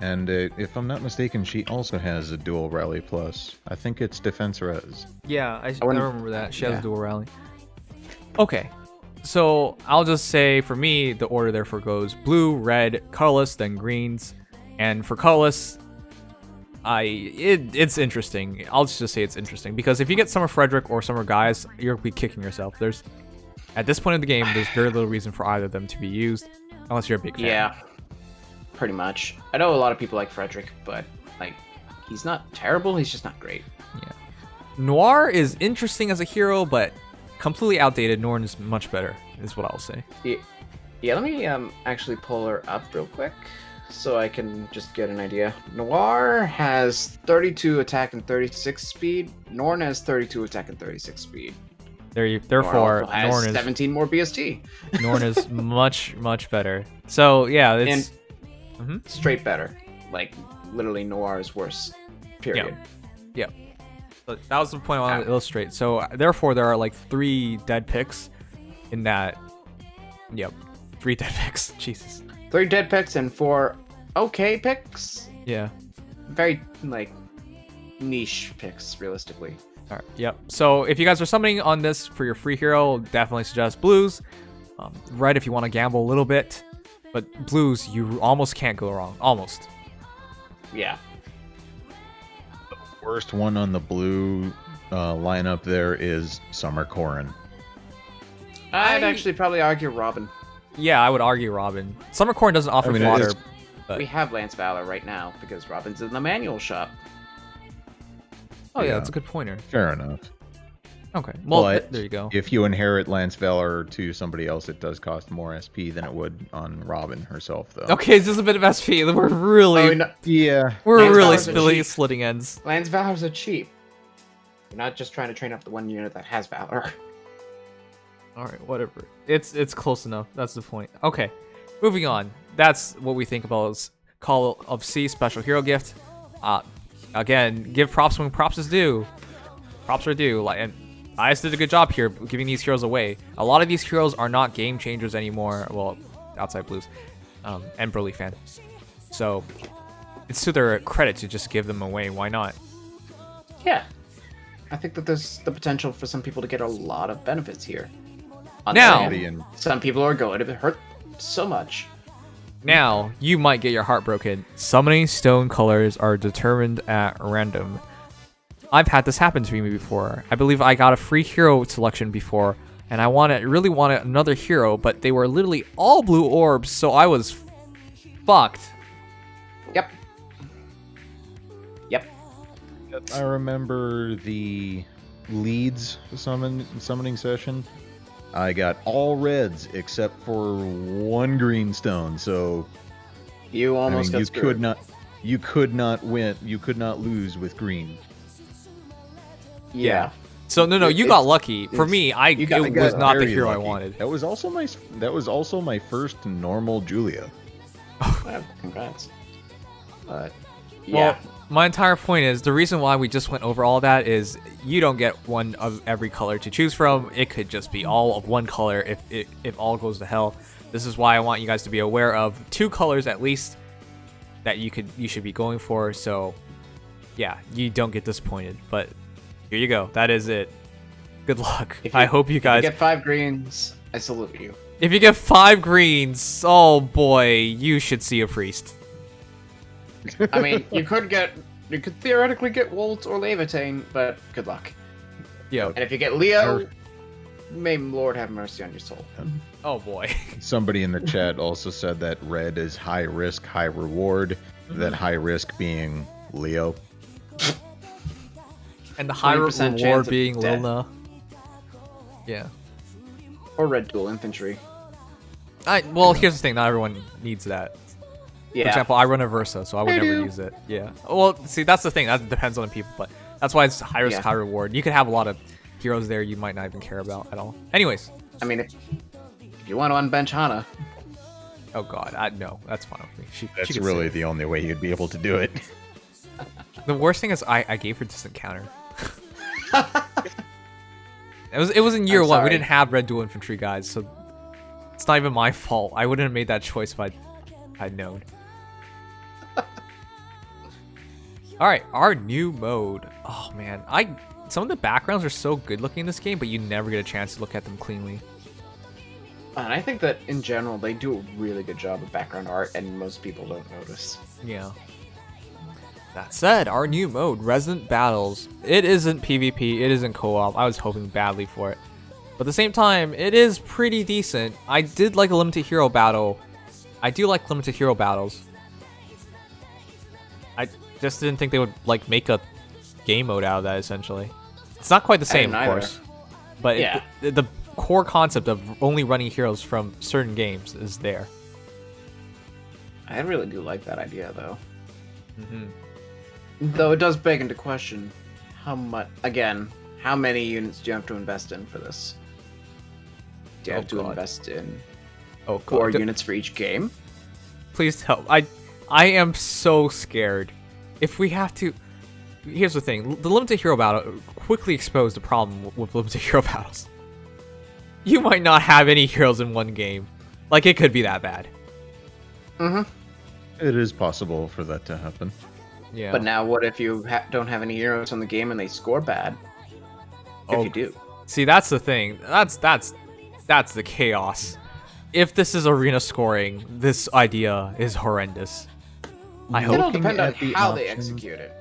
S1: And if I'm not mistaken, she also has a dual rally plus. I think it's Defense Res.
S2: Yeah, I
S3: wouldn't-
S2: remember that. She has
S3: yeah.
S2: a dual rally. Okay. So I'll just say for me, the order therefore goes blue, red, colorless, then greens. And for colorless, it's interesting. I'll just say it's interesting because if you get Summer Frederick or Summer Guys, you'll be kicking yourself. At this point in the game, there's very little reason for either of them to be used, unless you're a big fan.
S3: Yeah. Pretty much. I know a lot of people like Frederick, but, like, he's not terrible, he's just not great.
S2: Noir is interesting as a hero, but completely outdated. Norn is much better, is what I'll say.
S3: Yeah, let me actually pull her up real quick so I can just get an idea. Noir has 32 attack and 36 speed. Norn has 32 attack and 36 speed.
S2: Therefore,
S3: Norn has
S2: Norn is
S3: 17 more BST.
S2: Norn is much better. So yeah, it's
S3: straight better. Like literally, Noir is worse. Period.
S2: Yeah. But that was the point I wanted to illustrate. So therefore, there are like 3 dead picks in that. Yep, 3 dead picks. Jesus.
S3: 3 dead picks and 4 okay picks.
S2: Yeah.
S3: Very like niche picks, realistically.
S2: All right. Yep. So if you guys are summoning on this for your free hero, definitely suggest blues. Red if you want to gamble a little bit, but blues you almost can't go wrong. Almost.
S3: Yeah.
S1: Worst one on the blue lineup there is Summer Corrin.
S3: I'd actually probably argue Robin.
S2: Yeah, I would argue Robin. Summer Corrin doesn't offer fodder. But...
S3: We have Lance Valor right now because Robin's in the manual shop.
S2: Oh yeah, that's a good pointer.
S1: Fair enough.
S2: Okay, well
S1: but
S2: there you go.
S1: If you inherit Lance Valor to somebody else, it does cost more SP than it would on Robin herself, though.
S2: Okay, it's just a bit of SP. We're really,
S1: yeah,
S2: we're
S3: Lance
S2: really splitting ends.
S3: Lance Valors are cheap. You're not just trying to train up the one unit that has Valor.
S2: All right, whatever. It's close enough. That's the point. Okay, moving on. That's what we think about as Call of C special hero gift. Again, give props when props is due. Props are due. And IS did a good job here giving these heroes away. A lot of these heroes are not game changers anymore. Well, outside blues, and Burly fan. So it's to their credit to just give them away. Why not?
S3: Yeah, I think that there's the potential for some people to get a lot of benefits here.
S2: Now,
S3: some people are going to hurt so much.
S2: Now, you might get your heart broken. Summoning stone colors are determined at random. I've had this happen to me before. I believe I got a free hero selection before, and I really wanted another hero, but they were literally all blue orbs, so I was fucked.
S3: Yep.
S1: I remember the Leeds summoning session. I got all reds except for 1 green stone, so
S3: you almost got screwed.
S1: You could not win. You could not lose with green.
S3: Yeah.
S2: So no, you got lucky. For me, it was not the hero
S1: lucky.
S2: I wanted.
S1: That was also my first normal Julia.
S3: Congrats.
S2: But yeah. Well, my entire point is the reason why we just went over all that is you don't get one of every color to choose from. It could just be all of one color if all goes to hell. This is why I want you guys to be aware of 2 colors at least that you should be going for. So yeah, you don't get disappointed. But here you go. That is it. Good luck. I hope you guys
S3: if you get 5 greens. I salute you.
S2: If you get 5 greens, oh boy, you should see a priest.
S3: I mean, you could theoretically get Wolt or Levitain, but good luck.
S2: Yeah.
S3: And if you get Leo, may Lord have mercy on your soul.
S2: Oh boy.
S1: Somebody in the chat also said that red is high risk, high reward. That high risk being Leo.
S2: And the high reward being Lilna. Yeah.
S3: Or red dual infantry.
S2: Well, here's the thing. Not everyone needs that.
S3: Yeah.
S2: For example, I run a Versa, so I would never use it. Yeah. Well, see, that's the thing. That depends on the people, but that's why it's high risk, high reward. You could have a lot of heroes there you might not even care about at all. Anyways.
S3: I mean, if you want to unbench Hana.
S2: Oh god, no, that's fine with me.
S1: That's really the only way you'd be able to do it.
S2: The worst thing is I gave her distant counter. It was in year 1. We didn't have red dual infantry guys, so it's not even my fault. I wouldn't have made that choice if I'd known. All right, our new mode. Oh man, some of the backgrounds are so good looking in this game, but you never get a chance to look at them cleanly.
S3: And I think that in general they do a really good job of background art, and most people don't notice.
S2: Yeah. That said, our new mode, Resonant Battles. It isn't PvP, it isn't co-op. I was hoping badly for it. But at the same time, it is pretty decent. I did like a limited hero battle. I do like limited hero battles. I just didn't think they would make a game mode out of that, essentially. It's not quite the same, of course. But yeah. The core concept of only running heroes from certain games is there.
S3: I really do like that idea, though.
S2: Mm-hmm.
S3: Though it does beg into question how many units do you have to invest in for this? Do you have to invest in 4 units for each game?
S2: Please help. I am so scared. If we have to... Here's the thing. The limited hero battle quickly exposed the problem with limited hero battles. You might not have any heroes in one game. Like, it could be that bad.
S3: Mm-hmm.
S1: It is possible for that to happen.
S2: Yeah.
S3: But now what if you don't have any heroes on the game and they score bad? If you do.
S2: See, that's the thing. That's the chaos. If this is arena scoring, this idea is horrendous. I hope.
S3: It'll depend on how they execute it.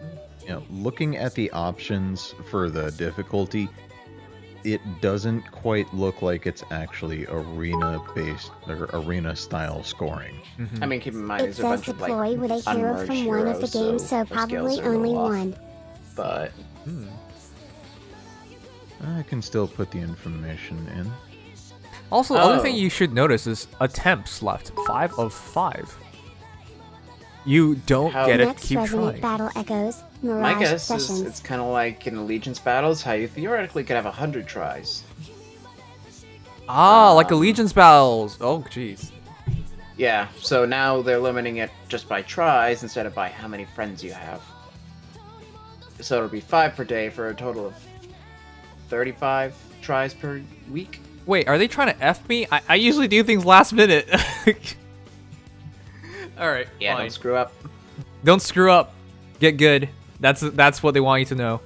S1: Yeah, looking at the options for the difficulty, it doesn't quite look like it's actually arena-based or arena-style scoring.
S3: I mean, keep in mind,
S4: it says deploy with a hero from one of the games, so probably only one.
S3: But
S1: I can still put the information in.
S2: Also, the other thing you should notice is attempts left. 5 of 5. You don't get to keep
S4: Resonant
S2: trying.
S4: Battle echoes. Mirage
S3: my guess
S4: sessions.
S3: is it's kind of like in Allegiance battles, how you theoretically could have 100 tries.
S2: Like Allegiance battles. Oh, jeez.
S3: Yeah, so now they're limiting it just by tries instead of by how many friends you have. So it'll be 5 per day for a total of 35 tries per week.
S2: Wait, are they trying to F me? I usually do things last minute. Alright,
S3: Yeah,
S2: fine.
S3: don't screw up.
S2: Don't screw up. Get good. That's what they want you to know.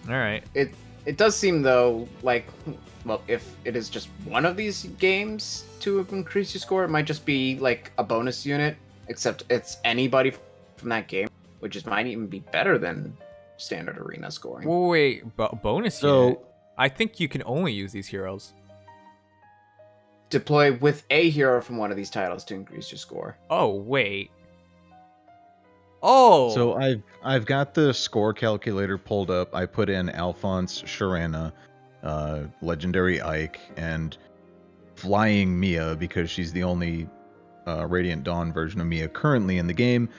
S2: Alright.
S3: It does seem, though, like, well, if it is just one of these games to increase your score, it might just be, like, a bonus unit, except it's anybody from that game, which might even be better than standard arena scoring.
S2: Wait, bonus unit? I think you can only use these heroes.
S3: Deploy with a hero from one of these titles to increase your score.
S2: Oh, wait. Oh!
S1: So I've got the score calculator pulled up. I put in Alphonse, Sharana, Legendary Ike, and Flying Mia because she's the only Radiant Dawn version of Mia currently in the game.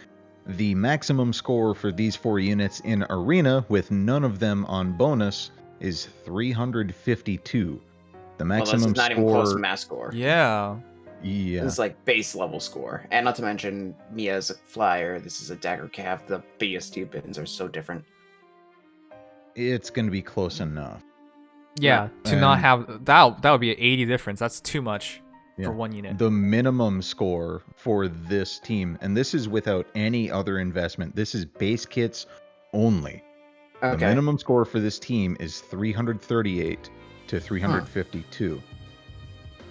S1: The maximum score for these 4 units in Arena, with none of them on bonus, is 352. The maximum
S3: this is not even close to mass score.
S2: Yeah.
S1: Yeah.
S3: This is like base level score. And not to mention, Mia's a flyer. This is a dagger cav. The BST bins are so different.
S1: It's going to be close enough.
S2: Yeah, to not have... That would be an 80 difference. That's too much for one unit.
S1: The minimum score for this team, and this is without any other investment, this is base kits only.
S3: Okay.
S1: The minimum score for this team is 338 to 352.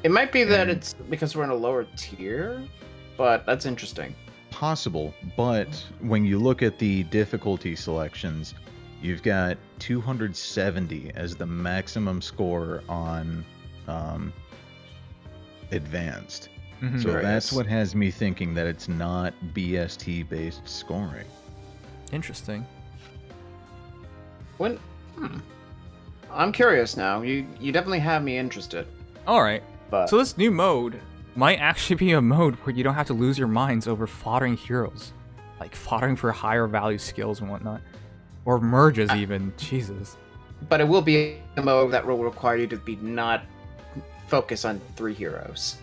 S3: It might be that it's because we're in a lower tier, but that's interesting.
S1: Possible, but when you look at the difficulty selections, you've got 270 as the maximum score on advanced. So that's what has me thinking that it's not BST based scoring.
S2: Interesting.
S3: I'm curious now. You definitely have me interested.
S2: Alright.
S3: But
S2: So this new mode might actually be a mode where you don't have to lose your minds over foddering heroes. Like foddering for higher value skills and whatnot. Or merges even. Jesus.
S3: But it will be a mode that will require you to be not focus on 3 heroes.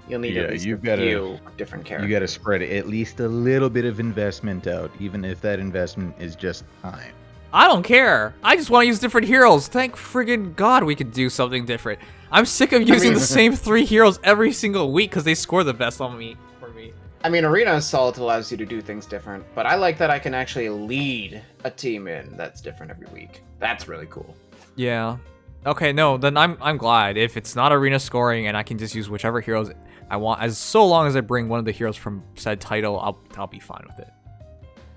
S3: You'll need at least a few different characters.
S1: You got to spread at least a little bit of investment out, even if that investment is just time.
S2: I don't care. I just want to use different heroes. Thank friggin' God we could do something different. I'm sick of using the same 3 heroes every single week because they score the best on me. For me.
S3: I mean, Arena Assault allows you to do things different, but I like that I can actually lead a team in that's different every week. That's really cool.
S2: Yeah. Okay, no, then I'm glad. If it's not arena scoring and I can just use whichever heroes I want, as so long as I bring one of the heroes from said title, I'll be fine with it.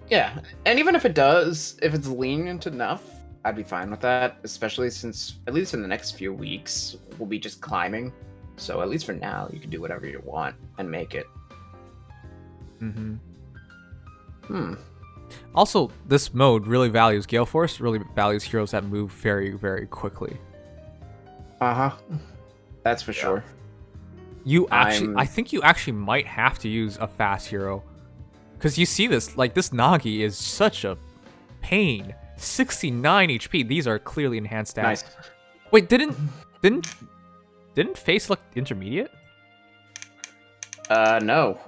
S3: Yeah, and even if it does, if it's lenient enough, I'd be fine with that, especially since, at least in the next few weeks, we'll be just climbing. So at least for now, you can do whatever you want and make it.
S2: Also, this mode really values Gale Force, really values heroes that move very, very quickly.
S3: That's for sure.
S2: I think you actually might have to use a fast hero. Because you see this, like, this Nagi is such a pain. 69 HP. These are clearly enhanced stats.
S3: Nice.
S2: Wait, didn't Faye select intermediate?
S3: No.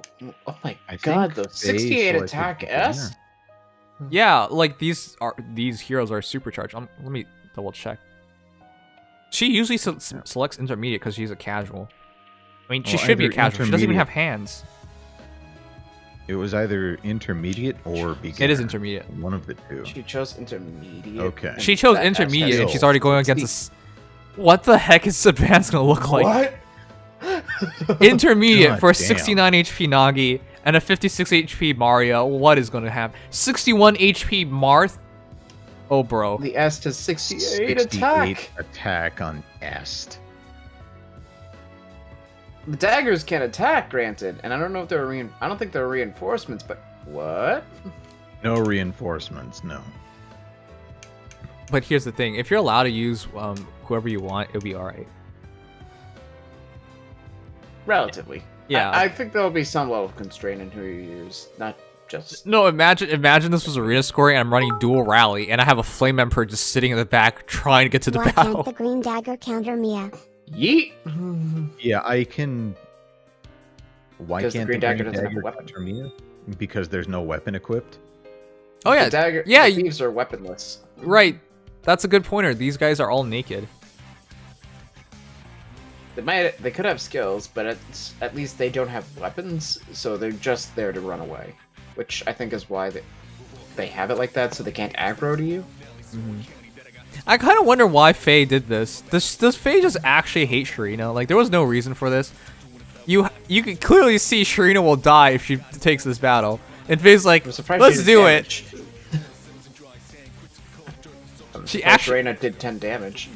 S3: Oh my god, though. 68 attack S?
S2: Yeah, like these heroes are supercharged. Let me double check. She usually selects intermediate because she's a casual. I mean, she should be a casual. She doesn't even have hands.
S1: It was either intermediate or beginner.
S2: It is intermediate.
S1: One of the two.
S3: She chose intermediate.
S1: Okay.
S2: She chose intermediate, and she's already going against this. What the heck is advanced gonna look like?
S3: What?
S2: Intermediate for a 69 HP Nagi and a 56 HP Mario. What is gonna happen? 61 HP Marth. Oh, bro.
S3: The Est has 68
S1: attack on Est.
S3: The daggers can attack, granted, and I don't know if they're I don't think they're reinforcements, but what?
S1: No reinforcements, no.
S2: But here's the thing: if you're allowed to use whoever you want, it'll be alright.
S3: Relatively.
S2: Yeah.
S3: I think there'll be some level of constraint in who you use, not just.
S2: No, imagine this was arena scoring and I'm running dual rally and I have a flame emperor just sitting in the back trying to get to the
S4: Why
S2: battle.
S4: can't the green dagger counter Mia?
S3: Yeet.
S1: Yeah, I can. Why can't
S3: the green dagger doesn't have a weapon?
S1: counter Mia? Because there's no weapon equipped.
S2: Oh yeah,
S3: The dagger.
S2: yeah,
S3: The thieves are weaponless.
S2: right. That's a good pointer. These guys are all naked.
S3: They could have skills, but at least they don't have weapons, so they're just there to run away, which I think is why they have it like that, so they can't aggro to you.
S2: Mm-hmm. I kind of wonder why Faye did this. Does Faye just actually hate Sharina? Like, there was no reason for this. You can clearly see Sharina will die if she takes this battle. And Faye's like, let's do it. She actually
S3: Sharina did 10 damage.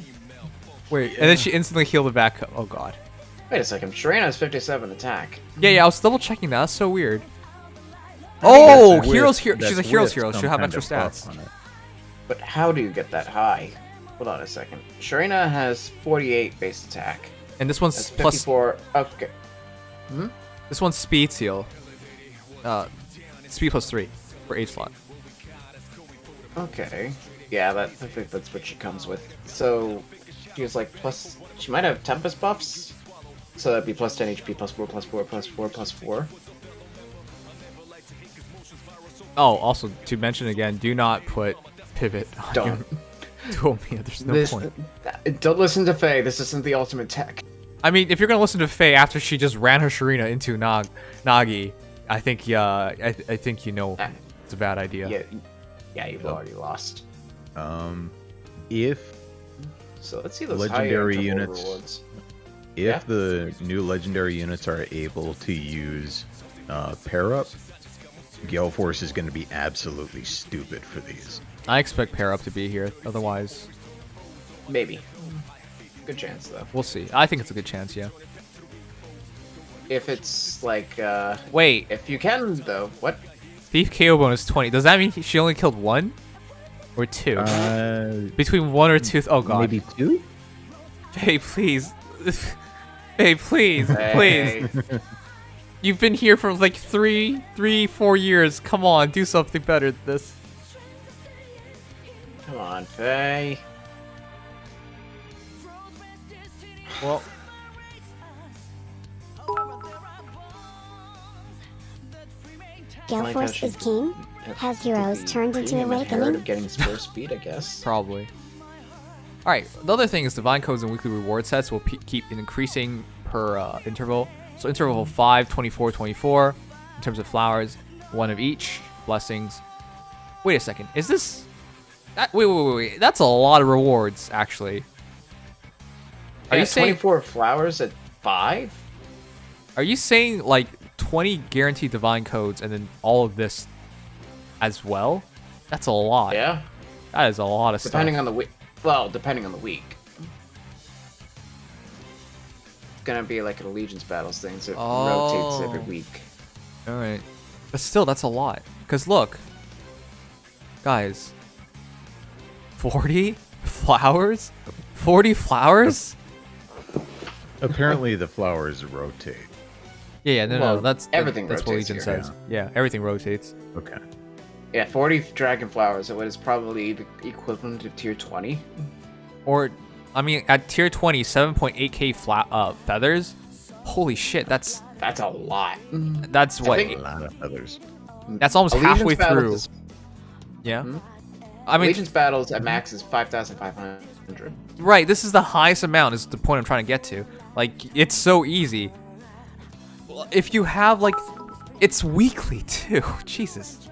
S2: Wait, and then she instantly healed it back. Oh god.
S3: Wait a second. Sharina has 57 attack.
S2: Yeah, I was double checking that. That's so weird. Oh, heroes here. She's a hero's hero. She'll have extra stats.
S3: But how do you get that high? Hold on a second. Sharina has 48 base attack.
S2: And this one's
S3: That's
S2: plus
S3: 54. Okay.
S2: This one's speed seal. Speed plus 3 for H slot.
S3: Okay. Yeah, I think that's what she comes with. So she has like plus. She might have Tempest buffs. So that'd be plus 10 HP, plus 4, plus 4, plus 4, plus 4.
S2: Oh, also to mention again, do not put pivot on
S3: Don't.
S2: your dual Mia. There's no point.
S3: Don't listen to Faye. This isn't the ultimate tech.
S2: I mean, if you're gonna listen to Faye after she just ran her Sharina into Nagi, I think I think you know it's a bad idea.
S3: Yeah, you've already lost.
S1: If
S3: So let's see those
S1: legendary
S3: higher
S1: units.
S3: rewards.
S1: If the new legendary units are able to use pair up, Gale Force is going to be absolutely stupid for these.
S2: I expect pair up to be here. Otherwise,
S3: Maybe. Good chance though.
S2: we'll see. I think it's a good chance. Yeah.
S3: If it's like
S2: Wait,
S3: if you can though. What?
S2: thief KO bonus 20. Does that mean she only killed 1 or 2? Between 1 or 2. Oh god.
S1: Maybe 2?
S2: Faye, please. Faye, please, please.
S3: Hey.
S2: You've been here for like 4 years. Come on, do something better than this.
S3: Come on, Faye.
S2: Well,
S4: Gale Force is king? Has heroes turned into awakening?
S3: Of getting spare speed, I guess.
S2: probably. Alright, the other thing is divine codes and weekly reward sets will keep increasing per interval. So interval 5, 24, 24. In terms of flowers, 1 of each. Blessings. Wait a second. Is this... wait. That's a lot of rewards, actually. Are you saying
S3: 24 flowers at 5?
S2: Are you saying like 20 guaranteed divine codes and then all of this as well? That's a lot.
S3: Yeah.
S2: That is a lot of stuff.
S3: Depending on the week. Well, depending on the week. It's gonna be like an allegiance battles thing, so it rotates every week.
S2: All right, but still, that's a lot. Cause look, guys, 40 flowers, 40 flowers.
S1: Apparently the flowers rotate.
S2: Yeah, no, that's
S3: everything
S2: that's what
S3: rotates
S2: Legion
S3: here.
S2: says. Yeah, everything rotates.
S1: Okay.
S3: Yeah, 40 dragon flowers. So it is probably the equivalent of tier 20.
S2: Or, I mean, at tier 20, 7.8k feathers. Holy shit, that's
S3: a lot.
S2: what?
S3: think-
S1: A lot of feathers.
S2: That's almost
S3: Allegiance
S2: halfway
S3: battles
S2: through.
S3: is-
S2: Yeah. I mean,
S3: Legion's battles at max is 5,500.
S2: right. This is the highest amount. Is the point I'm trying to get to. Like, it's so easy. If you have like, it's weekly too. Jesus.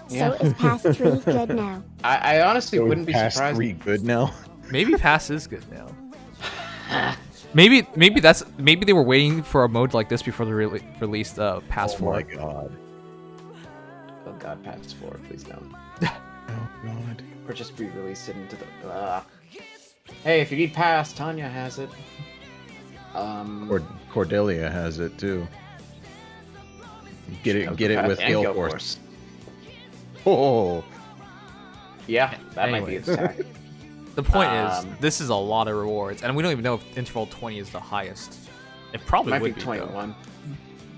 S4: So is past 3 good now?
S3: I honestly wouldn't be
S1: past
S3: surprised.
S1: 3 good now.
S2: Maybe pass is good now. Maybe they were waiting for a mode like this before they released pass 4.
S1: Oh my god.
S3: Oh god, pass 4, please don't.
S1: Oh god.
S3: Or just re-release it into the. Hey, if you need pass, Tanya has it.
S1: Cordelia has it too. Get it with
S3: and
S1: Gale Force. Oh.
S3: Yeah, that might be
S2: Anyways.
S3: its attack.
S2: The point is, this is a lot of rewards, and we don't even know if interval 20 is the highest. It probably
S3: Might
S2: would
S3: be
S2: be
S3: 21.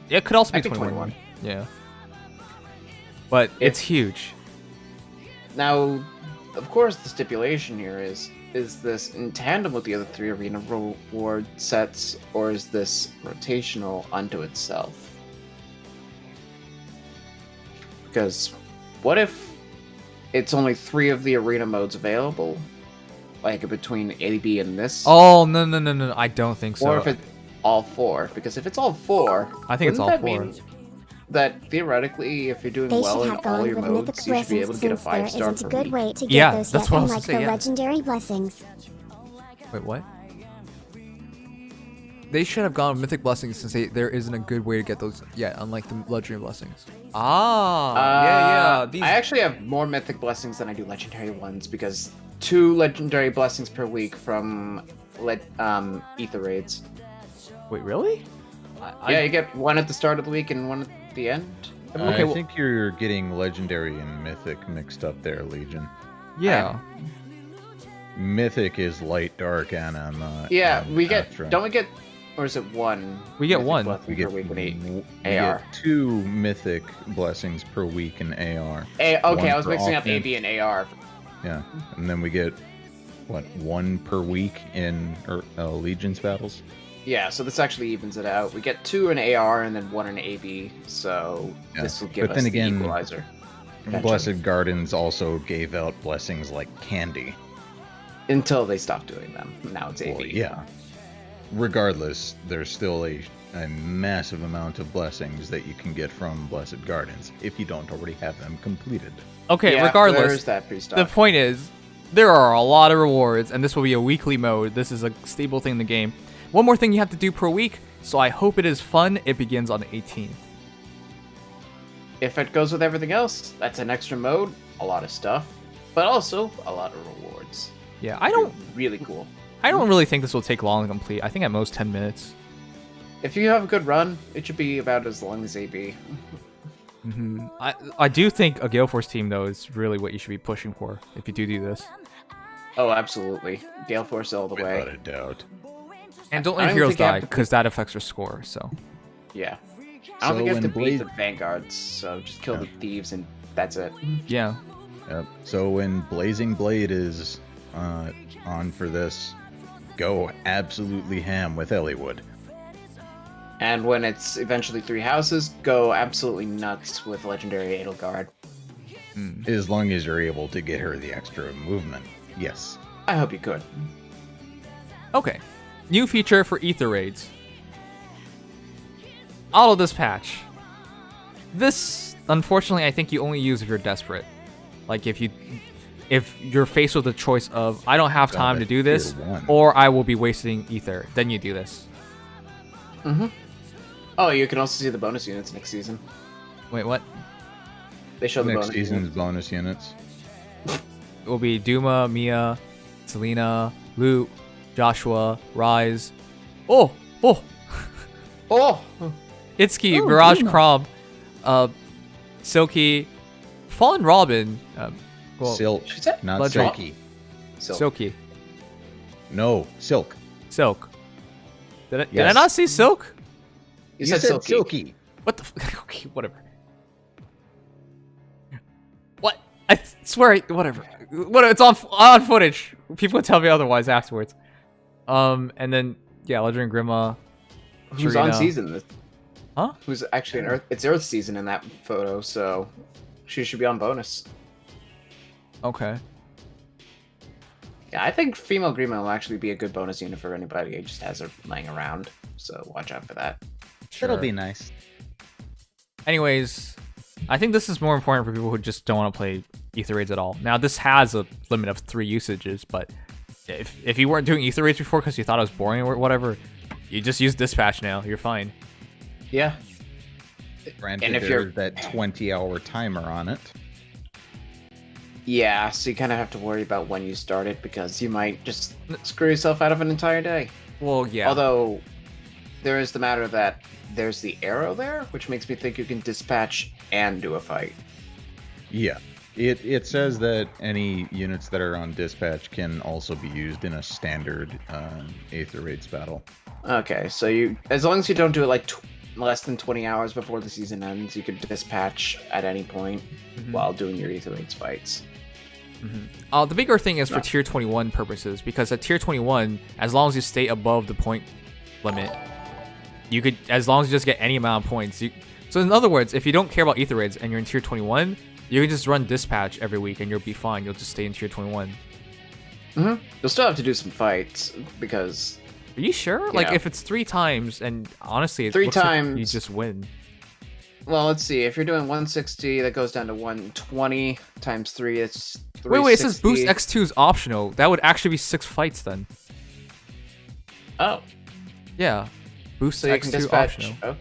S2: Yeah, it could also be
S3: I think
S2: 21. Yeah. But it's huge.
S3: Now, of course, the stipulation here is this in tandem with the other 3 arena reward sets, or is this rotational unto itself? Because what if it's only 3 of the arena modes available? Like between AB and this?
S2: Oh, no. I don't think so.
S3: Or if it's all 4? Because if it's all 4,
S2: I think it's all
S3: wouldn't that
S2: 4.
S3: mean that theoretically, if you're doing
S4: They
S3: well
S4: should
S3: in
S4: have
S3: all
S4: gone
S3: your
S4: with mythic
S3: modes, you should be able
S4: blessings
S3: to get a
S4: since there
S3: 5-star
S4: isn't a
S3: per
S4: good
S3: week.
S4: way to get
S2: Yeah,
S4: those
S2: that's
S4: yet,
S2: what I was
S4: unlike
S2: gonna say,
S4: the
S2: yeah.
S4: legendary blessings.
S2: Wait, what? They should have gone with Mythic Blessings since there isn't a good way to get those yet, unlike the Legendary Blessings. Yeah. These...
S3: I actually have more mythic blessings than I do legendary ones because 2 legendary blessings per week from Aether raids.
S2: Wait, really?
S3: Yeah, you get 1 at the start of the week and 1 at the end.
S1: I think you're getting legendary and mythic mixed up there, Legion.
S2: Yeah.
S1: Mythic is light, dark, and
S3: Yeah, we get.
S1: Astra.
S3: Don't we get? Or is it 1?
S2: We get
S3: mythic
S2: 1.
S3: blessing
S1: We
S3: per
S1: get
S3: week with 8
S1: we
S3: AR.
S1: get 2 mythic blessings per week in AR.
S3: Okay,
S1: One
S3: I was
S1: for
S3: mixing up
S1: offense.
S3: AB and AR.
S1: Yeah, and then we get what 1 per week in Legion's battles.
S3: Yeah, so this actually evens it out. We get 2 in AR and then 1 in AB, so
S1: Yeah,
S3: this will give
S1: but
S3: us
S1: then
S3: the
S1: again,
S3: equalizer. Gotcha.
S1: Blessed Gardens also gave out blessings like candy.
S3: Until they stopped doing them. Now it's AB.
S1: Well, yeah. Regardless, there's still a massive amount of blessings that you can get from Blessed Gardens if you don't already have them completed.
S2: Okay,
S3: Yeah,
S2: regardless,
S3: there's that pre-stock.
S2: the point is, there are a lot of rewards, and this will be a weekly mode. This is a stable thing in the game. One more thing you have to do per week, so I hope it is fun. It begins on the 18th.
S3: If it goes with everything else, that's an extra mode, a lot of stuff, but also a lot of rewards.
S2: Yeah, I don't
S3: Really cool.
S2: really think this will take long to complete. I think at most 10 minutes.
S3: If you have a good run, it should be about as long as AB.
S2: I do think a Gale Force team, though, is really what you should be pushing for if you do this.
S3: Oh, absolutely. Gale Force all the
S1: Without
S3: way.
S1: a doubt.
S2: And don't
S3: I
S2: let
S3: don't
S2: heroes
S3: think you have
S2: die,
S3: to
S2: because that affects your score, so...
S3: Yeah. I don't
S1: So
S3: think you have to
S1: when
S3: beat the
S1: Blaze-
S3: vanguards, so just kill the thieves and that's it.
S2: Yeah.
S1: Yep. So when Blazing Blade is on for this, go absolutely ham with Elliewood.
S3: And when it's eventually 3 houses, go absolutely nuts with Legendary Edelgard.
S1: As long as you're able to get her the extra movement. Yes.
S3: I hope you could.
S2: Okay. New feature for Aether raids. Auto dispatch. This, unfortunately, I think you only use if you're desperate. Like if you're faced with the choice of I don't have time to do this,
S1: tier 1.
S2: or I will be wasting Aether, then you do this.
S3: Oh, you can also see the bonus units next season.
S2: Wait, what?
S3: They show the
S1: Next
S3: bonus
S1: season's
S3: units.
S1: bonus units.
S2: It will be Duma, Mia, Selena, Lute, Joshua, Rise. Oh!
S3: Oh!
S2: Itsuki,
S1: Oh,
S2: Mirage
S1: Duma.
S2: Krob, Silky, Fallen Robin,
S1: Silk,
S3: She said
S1: not
S2: Blood
S1: Silky.
S3: Silk.
S2: Silky,
S1: No, Silk.
S2: Silk. Did I not see Silk?
S3: You said Silky.
S2: What the? Okay, whatever. What? I swear, whatever. It's on footage. People would tell me otherwise afterwards. And then yeah, Legendary Grima.
S3: Who's on season?
S2: Huh?
S3: Who's actually in Earth? It's Earth season in that photo, so she should be on bonus.
S2: Okay.
S3: Yeah, I think female Grima will actually be a good bonus unit for anybody who just has her laying around. So watch out for that.
S1: Sure. That'll be nice.
S2: Anyways, I think this is more important for people who just don't want to play Aether Raids at all. Now, this has a limit of 3 usages, but if you weren't doing Aether Raids before because you thought it was boring or whatever, you just use Dispatch now. You're fine.
S3: Yeah.
S1: Granted, and if there's that 20-hour timer on it.
S3: Yeah, so you kind of have to worry about when you start it because you might just screw yourself out of an entire day.
S2: Well, yeah.
S3: Although, there is the matter that there's the arrow there, which makes me think you can dispatch and do a fight.
S1: Yeah. It says that any units that are on dispatch can also be used in a standard Aether Raids battle.
S3: Okay, so as long as you don't do it like less than 20 hours before the season ends, you could dispatch at any point while doing your Aether Raids fights.
S2: The bigger thing is for tier 21 purposes, because at tier 21, as long as you stay above the point limit, you could, as long as you just get any amount of points. So in other words, if you don't care about Aether Raids and you're in tier 21, you can just run dispatch every week and you'll be fine. You'll just stay in tier 21.
S3: You'll still have to do some fights because.
S2: Are you sure? Like if it's 3 times, and honestly, it's
S3: 3 times
S2: like you just win.
S3: Well, let's see. If you're doing 160, that goes down to 120 times 3. It's 360.
S2: Wait. It says boost X2 is optional. That would actually be 6 fights then.
S3: Oh.
S2: Yeah. Boost
S3: so you
S2: X2
S3: can dispatch.
S2: optional.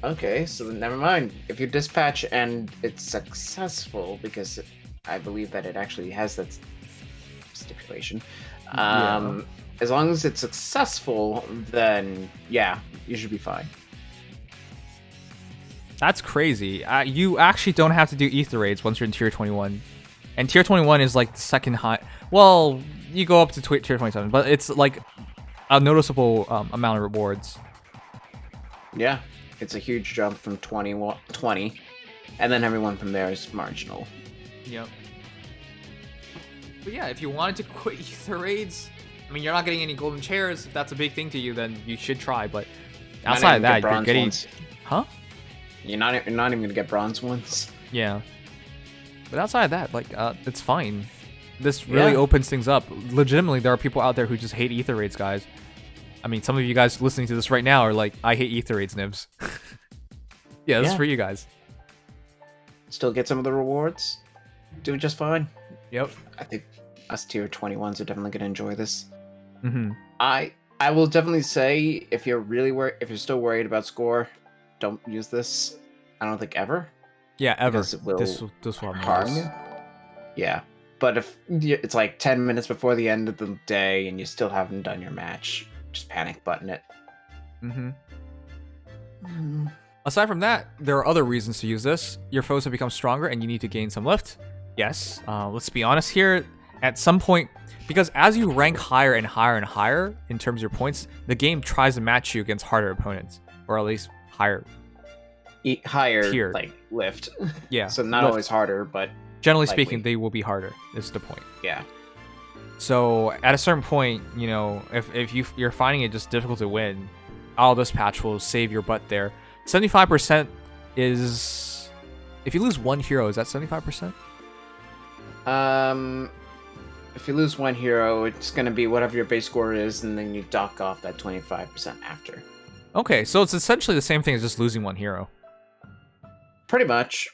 S3: Okay, so then never mind. If you dispatch and it's successful, because I believe that it actually has that stipulation. As long as it's successful, then yeah, you should be fine.
S2: That's crazy. You actually don't have to do Aether Raids once you're in tier 21. And tier 21 is like the second high. Well, you go up to tier 27, but it's like a noticeable amount of rewards.
S3: Yeah, it's a huge jump from 20, and then everyone from there is marginal.
S2: Yep. But yeah, if you wanted to quit Aether Raids, I mean, you're not getting any golden chairs. If that's a big thing to you, then you should try. But outside of that, you're getting... Huh?
S3: You're not even gonna get bronze ones.
S2: Yeah. But outside of that, like, it's fine. This really opens things up. Legitimately, there are people out there who just hate Aether Raids, guys. I mean, some of you guys listening to this right now are like, I hate Aether Raids, Nibs. Yeah, this is for you guys.
S3: Still get some of the rewards. Do just fine.
S2: Yep.
S3: I think us tier 21s are definitely gonna enjoy this.
S2: I
S3: will definitely say if you're still worried about score, don't use this. I don't think ever.
S2: Yeah, ever.
S3: It will
S2: this will
S3: harm you. Yeah, but if it's like 10 minutes before the end of the day and you still haven't done your match, just panic button it.
S2: Aside from that, there are other reasons to use this. Your foes have become stronger and you need to gain some lift. Yes, let's be honest here. At some point, because as you rank higher and higher and higher in terms of your points, the game tries to match you against harder opponents, or at least higher
S3: tier, like lift.
S2: Yeah.
S3: So not always harder, but
S2: generally speaking, they will be harder. Is the point.
S3: Yeah.
S2: So at a certain point, you know, if you're finding it just difficult to win, all this patch will save your butt there. 75% is, if you lose 1 hero, is that 75%?
S3: If you lose 1 hero, it's gonna be whatever your base score is, and then you dock off that 25% after.
S2: Okay, so it's essentially the same thing as just losing 1 hero.
S3: Pretty much.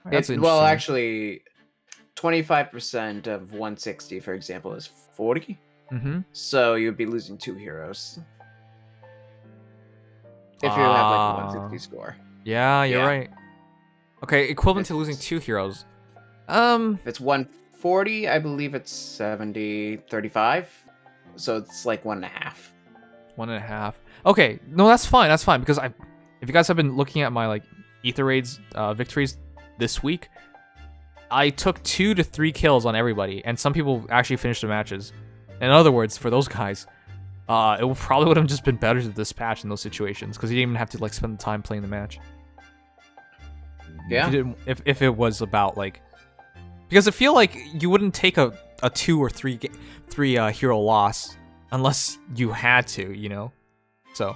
S3: Well, actually, 25% of 160, for example, is 40. So you'd be losing 2 heroes. If you have like a 160 score.
S2: Yeah, you're right. Okay, equivalent to losing 2 heroes.
S3: If it's 140, I believe it's 70, 35. So it's like 1.5.
S2: 1.5. Okay, no, that's fine. That's fine because if you guys have been looking at my like Aether Raids victories this week, I took 2 to 3 kills on everybody, and some people actually finished the matches. In other words, for those guys, It probably would have just been better to dispatch in those situations because you didn't even have to like spend the time playing the match.
S3: Yeah.
S2: If it was about like, because I feel like you wouldn't take a 2 or 3 hero loss unless you had to, you know. So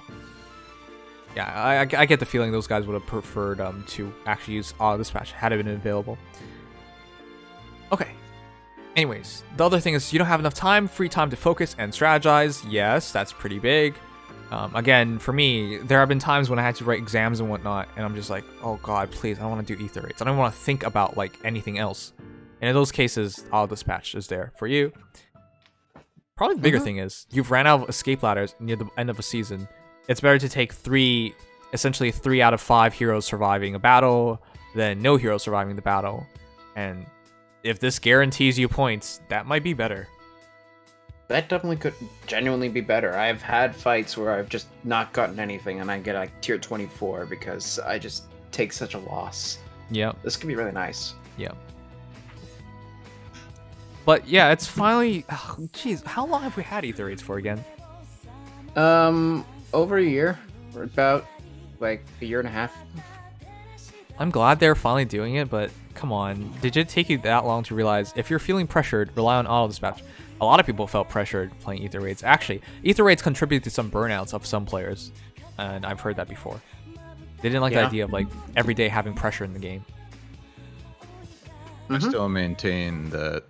S2: yeah, I get the feeling those guys would have preferred to actually use auto dispatch had it been available. Okay. Anyways, the other thing is you don't have enough free time to focus and strategize. Yes, that's pretty big. Again, for me, there have been times when I had to write exams and whatnot, and I'm just like, oh god, please, I don't want to do Aether raids. I don't want to think about like anything else. And in those cases, auto dispatch is there for you. Probably the bigger thing is you've ran out of escape ladders near the end of a season. It's better to take essentially 3 out of 5 heroes surviving a battle than no heroes surviving the battle. And if this guarantees you points, that might be better.
S3: That definitely could genuinely be better. I've had fights where I've just not gotten anything and I get like tier 24 because I just take such a loss.
S2: Yeah.
S3: This could be really nice.
S2: Yeah. But yeah, it's finally... Jeez, how long have we had Aether raids for again?
S3: Over a year. Or about like a year and a half.
S2: I'm glad they're finally doing it, but come on. Did it take you that long to realize if you're feeling pressured, rely on auto dispatch? A lot of people felt pressured playing Aether raids. Actually, Aether raids contribute to some burnouts of some players, and I've heard that before. They didn't like the idea of like every day having pressure in the game.
S1: I still maintain that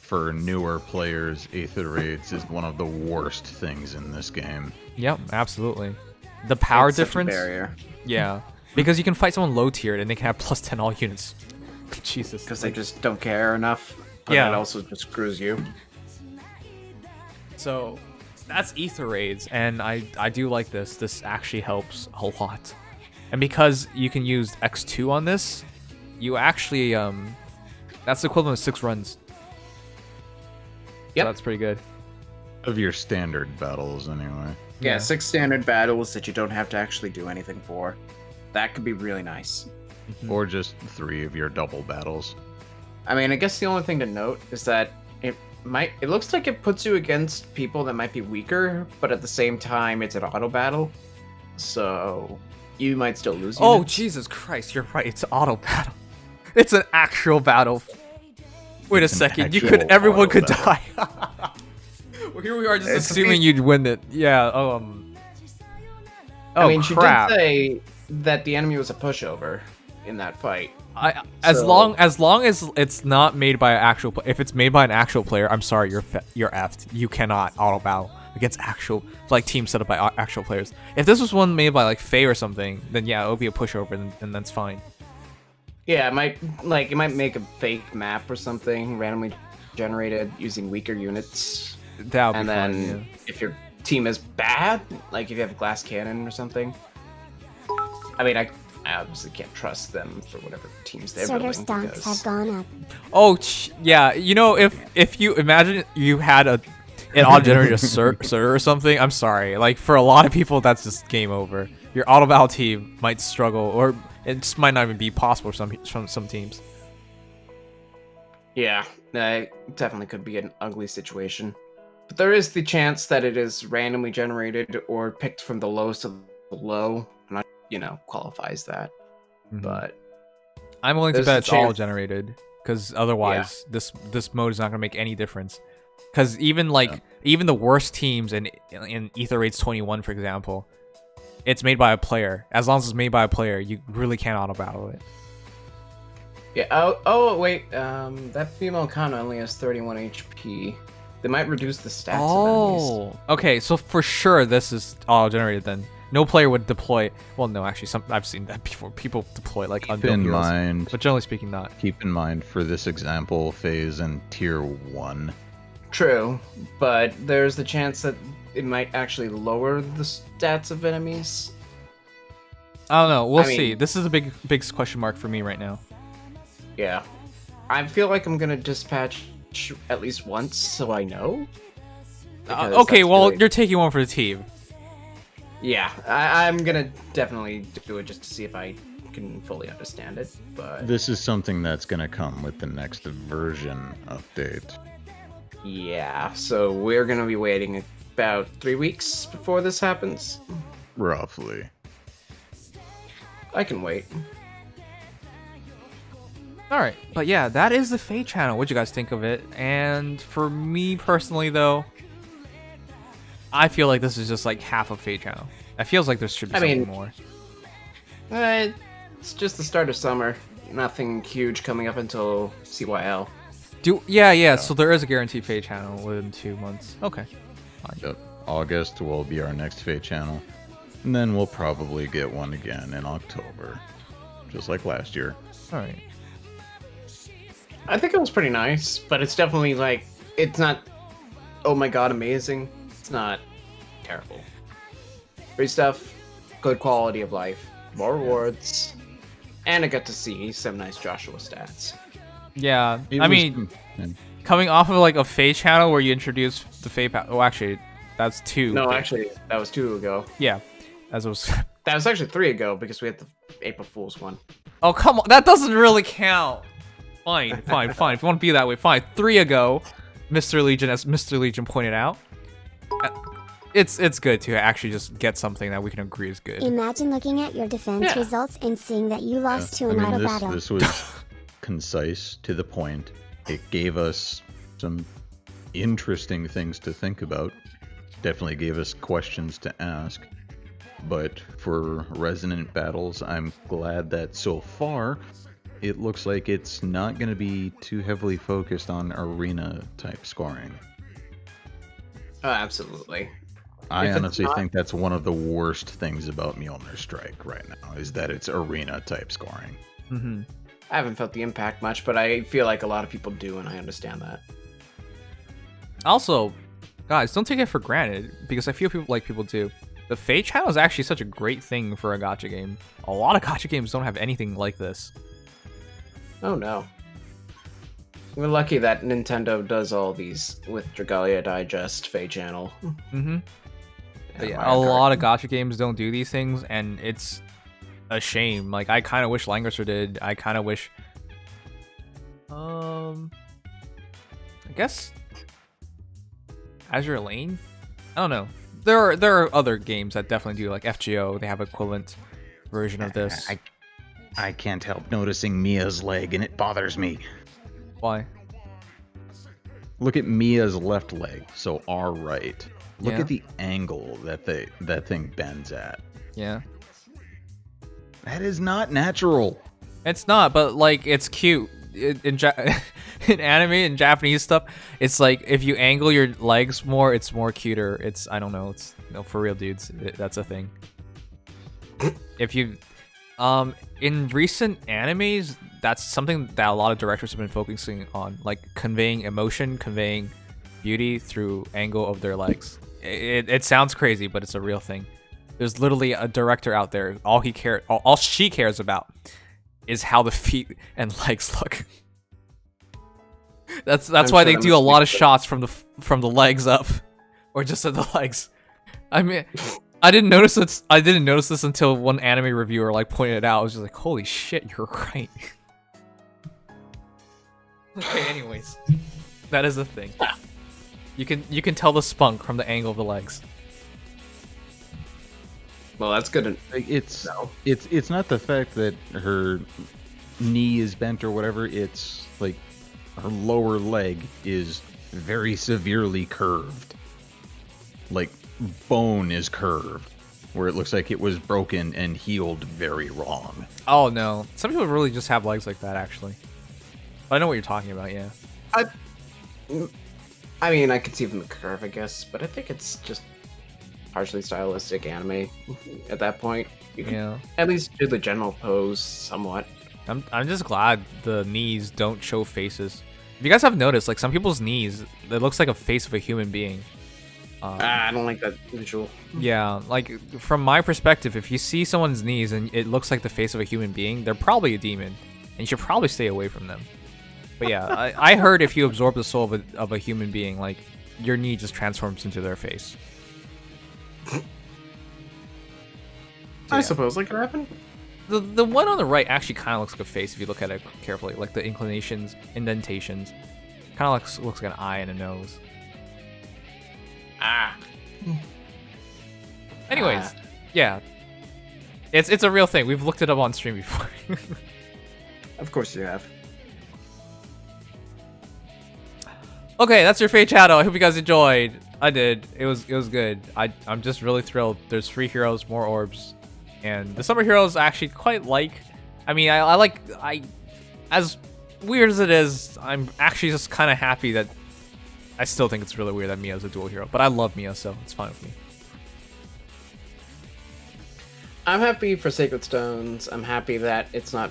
S1: for newer players, Aether raids is one of the worst things in this game.
S2: Yep, absolutely. The power difference.
S3: Such a barrier.
S2: Yeah, because you can fight someone low tiered and they can have +10 all units. Jesus.
S3: Because they just don't care enough. But
S2: Yeah.
S3: it also just screws you.
S2: So that's Aether raids, and I do like this. This actually helps a lot. And because you can use X2 on this, you actually that's the equivalent of 6 runs.
S3: Yep.
S2: So that's pretty good.
S1: Of your standard battles, anyway.
S3: Yeah, 6 standard battles that you don't have to actually do anything for. That could be really nice.
S1: Or just 3 of your double battles.
S3: I mean, I guess the only thing to note is that it looks like it puts you against people that might be weaker, but at the same time it's an auto battle. So you might still lose.
S2: Oh,
S3: units.
S2: Jesus Christ, you're right. It's auto battle. It's an actual battle. Wait a second. Everyone could die. Well, here we are just assuming you'd win it. Yeah. Oh,
S3: I mean,
S2: crap.
S3: she did say that the enemy was a pushover in that fight.
S2: As long as it's not made by an actual if it's made by an actual player, I'm sorry, you're effed. You cannot auto battle against actual teams set up by actual players. If this was one made by like Faye or something, then yeah, it would be a pushover, and that's fine.
S3: Yeah, it might make a fake map or something randomly generated using weaker units.
S2: That would be
S3: and
S2: fine.
S3: then
S2: Yeah.
S3: if your team is bad, like if you have a glass cannon or something. I mean, I obviously can't trust them for whatever teams they're
S4: Starter
S3: building.
S4: stocks
S3: Because...
S4: have gone up.
S2: Oh yeah, you know, if you imagine you had an auto-generated Sir or something, I'm sorry. Like for a lot of people, that's just game over. Your auto battle team might struggle, or it just might not even be possible for some teams.
S3: Yeah, that definitely could be an ugly situation. But there is the chance that it is randomly generated or picked from the lowest of the low, and that, qualifies that.
S2: Mhm.
S3: But
S2: I'm willing to
S3: there's
S2: bet
S3: the
S2: it's all
S3: chance-
S2: generated, because otherwise this mode is not gonna make any difference. Because even the worst teams in Aether Raids 21, for example, it's made by a player. As long as it's made by a player, you really can't auto battle it.
S3: yeah. Oh wait. That female Kana only has 31 HP. They might reduce the stats of enemies.
S2: Okay. So for sure, this is auto generated then. No player would deploy. Well, no, actually, I've seen that before. People deploy like unbuilt heroes, but generally speaking, not.
S1: Keep in mind, for this example, Phase in Tier 1.
S3: True, but there's the chance that it might actually lower the stats of enemies.
S2: I don't know. We'll
S3: I mean-
S2: see. This is a big question mark for me right now.
S3: Yeah. I feel like I'm gonna dispatch at least once so I know. Because
S2: Okay,
S3: that's
S2: well,
S3: really-
S2: you're taking one for the team.
S3: Yeah, I'm gonna definitely do it just to see if I can fully understand it, but
S1: This is something that's going to come with the next version update.
S3: yeah, so we're gonna be waiting about 3 weeks before this happens.
S1: Roughly.
S3: I can wait.
S2: Alright, but yeah, that is the Feh Channel. What'd you guys think of it? And for me personally, though, I feel like this is just like half of Feh Channel. It feels like there should be something more.
S3: It's just the start of summer. Nothing huge coming up until CYL.
S2: Yeah, so there is a guaranteed Feh Channel within 2 months. Okay. Fine.
S1: Yep. August will be our next Feh Channel. And then we'll probably get one again in October. Just like last year.
S2: Alright.
S3: I think it was pretty nice, but it's definitely like, it's not, oh my god, amazing. It's not terrible. Free stuff, good quality of life, more rewards, and I got to see some nice Joshua stats.
S2: Yeah, coming off of like a Feh Channel where you introduced the Feh oh, actually, that's 2.
S3: No, actually, that was 2 ago.
S2: Yeah, as it was.
S3: That was actually 3 ago because we had the April Fool's one.
S2: Oh, come on, that doesn't really count. Fine. If you want to be that way, fine. 3 ago, Mr. Legion, as Mr. Legion pointed out, it's good to actually just get something that we can agree is good.
S4: Imagine looking at your defense results and seeing that you lost to an auto battle.
S1: This was concise, to the point. It gave us some interesting things to think about. Definitely gave us questions to ask. But for Resonant Battles, I'm glad that so far, it looks like it's not going to be too heavily focused on arena-type scoring.
S3: Oh, absolutely.
S1: I honestly think that's one of the worst things about Mjolnir Strike right now, is that it's arena-type scoring.
S2: Mm-hmm.
S3: I haven't felt the impact much, but I feel like a lot of people do, and I understand that.
S2: Also, guys, don't take it for granted, because I feel people do. The Feh Channel is actually such a great thing for a gacha game. A lot of gacha games don't have anything like this.
S3: Oh no. We're lucky that Nintendo does all these with Dragalia Digest, Feh Channel.
S2: Mm-hmm. Yeah, a lot of gacha games don't do these things, and it's a shame. Like, I kind of wish Langrisser did. I kind of wish... I guess... Azure Lane? I don't know. There are other games that definitely do, like FGO. They have equivalent version of this.
S1: I can't help noticing Mia's leg, and it bothers me.
S2: Why?
S1: Look at Mia's left leg, so our right. Look
S2: Yeah.
S1: at the angle that thing bends at.
S2: Yeah.
S1: That is not natural.
S2: It's not, but like it's cute. In anime and Japanese stuff, it's like if you angle your legs more, it's more cuter. It's I don't know. It's for real, dudes. That's a thing. If you, in recent animes, that's something that a lot of directors have been focusing on, like conveying emotion, conveying beauty through angle of their legs. It sounds crazy, but it's a real thing. There's literally a director out there. All she cares about is how the feet and legs look. That's why they do a lot of shots from the legs up, or just at the legs. I mean, I didn't notice this until one anime reviewer like pointed it out. I was just like, holy shit, you're right. Okay, anyways, that is the thing. You can tell the spunk from the angle of the legs.
S3: Well, that's good.
S1: It's not the fact that her knee is bent or whatever. It's like her lower leg is very severely curved. Like bone is curved, where it looks like it was broken and healed very wrong.
S2: Oh no, some people really just have legs like that actually. But I know what you're talking about, yeah.
S3: I mean, I could see from the curve, I guess, but I think it's just partially stylistic anime at that point. You can at least do the general pose somewhat.
S2: I'm just glad the knees don't show faces. If you guys have noticed, like some people's knees, it looks like a face of a human being.
S3: I don't like that visual.
S2: Yeah, like from my perspective, if you see someone's knees and it looks like the face of a human being, they're probably a demon, and you should probably stay away from them. But yeah, I heard if you absorb the soul of a human being, like your knee just transforms into their face.
S3: I suppose that could happen.
S2: The one on the right actually kind of looks like a face if you look at it carefully, like the inclinations, indentations. Kind of looks like an eye and a nose. Anyways, yeah. It's a real thing. We've looked it up on stream before.
S3: Of course you have.
S2: Okay, that's your Feh Channel. I hope you guys enjoyed. I did. It was good. I'm just really thrilled. There's 3 heroes, more orbs, and the Summer Heroes I actually quite like. I mean, I as weird as it is, I'm actually just kind of happy that I still think it's really weird that Mia's a dual hero, but I love Mia, so it's fine with me.
S3: I'm happy for Sacred Stones. I'm happy that it's not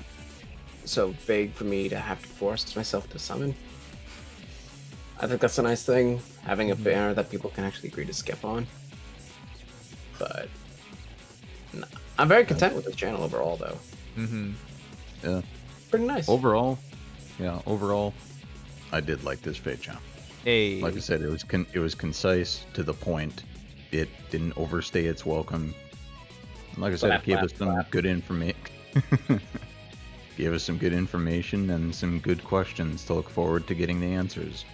S3: so big for me to have to force myself to summon. I think that's a nice thing, having a banner that people can actually agree to skip on. But I'm very content with this channel overall, though.
S1: Yeah.
S3: Pretty nice.
S1: Overall, I did like this Feh Channel.
S2: Hey.
S1: Like I said, it was concise, to the point. It didn't overstay its welcome. Like I said, it gave us some good information. Gave us some good information and some good questions to look forward to getting the answers.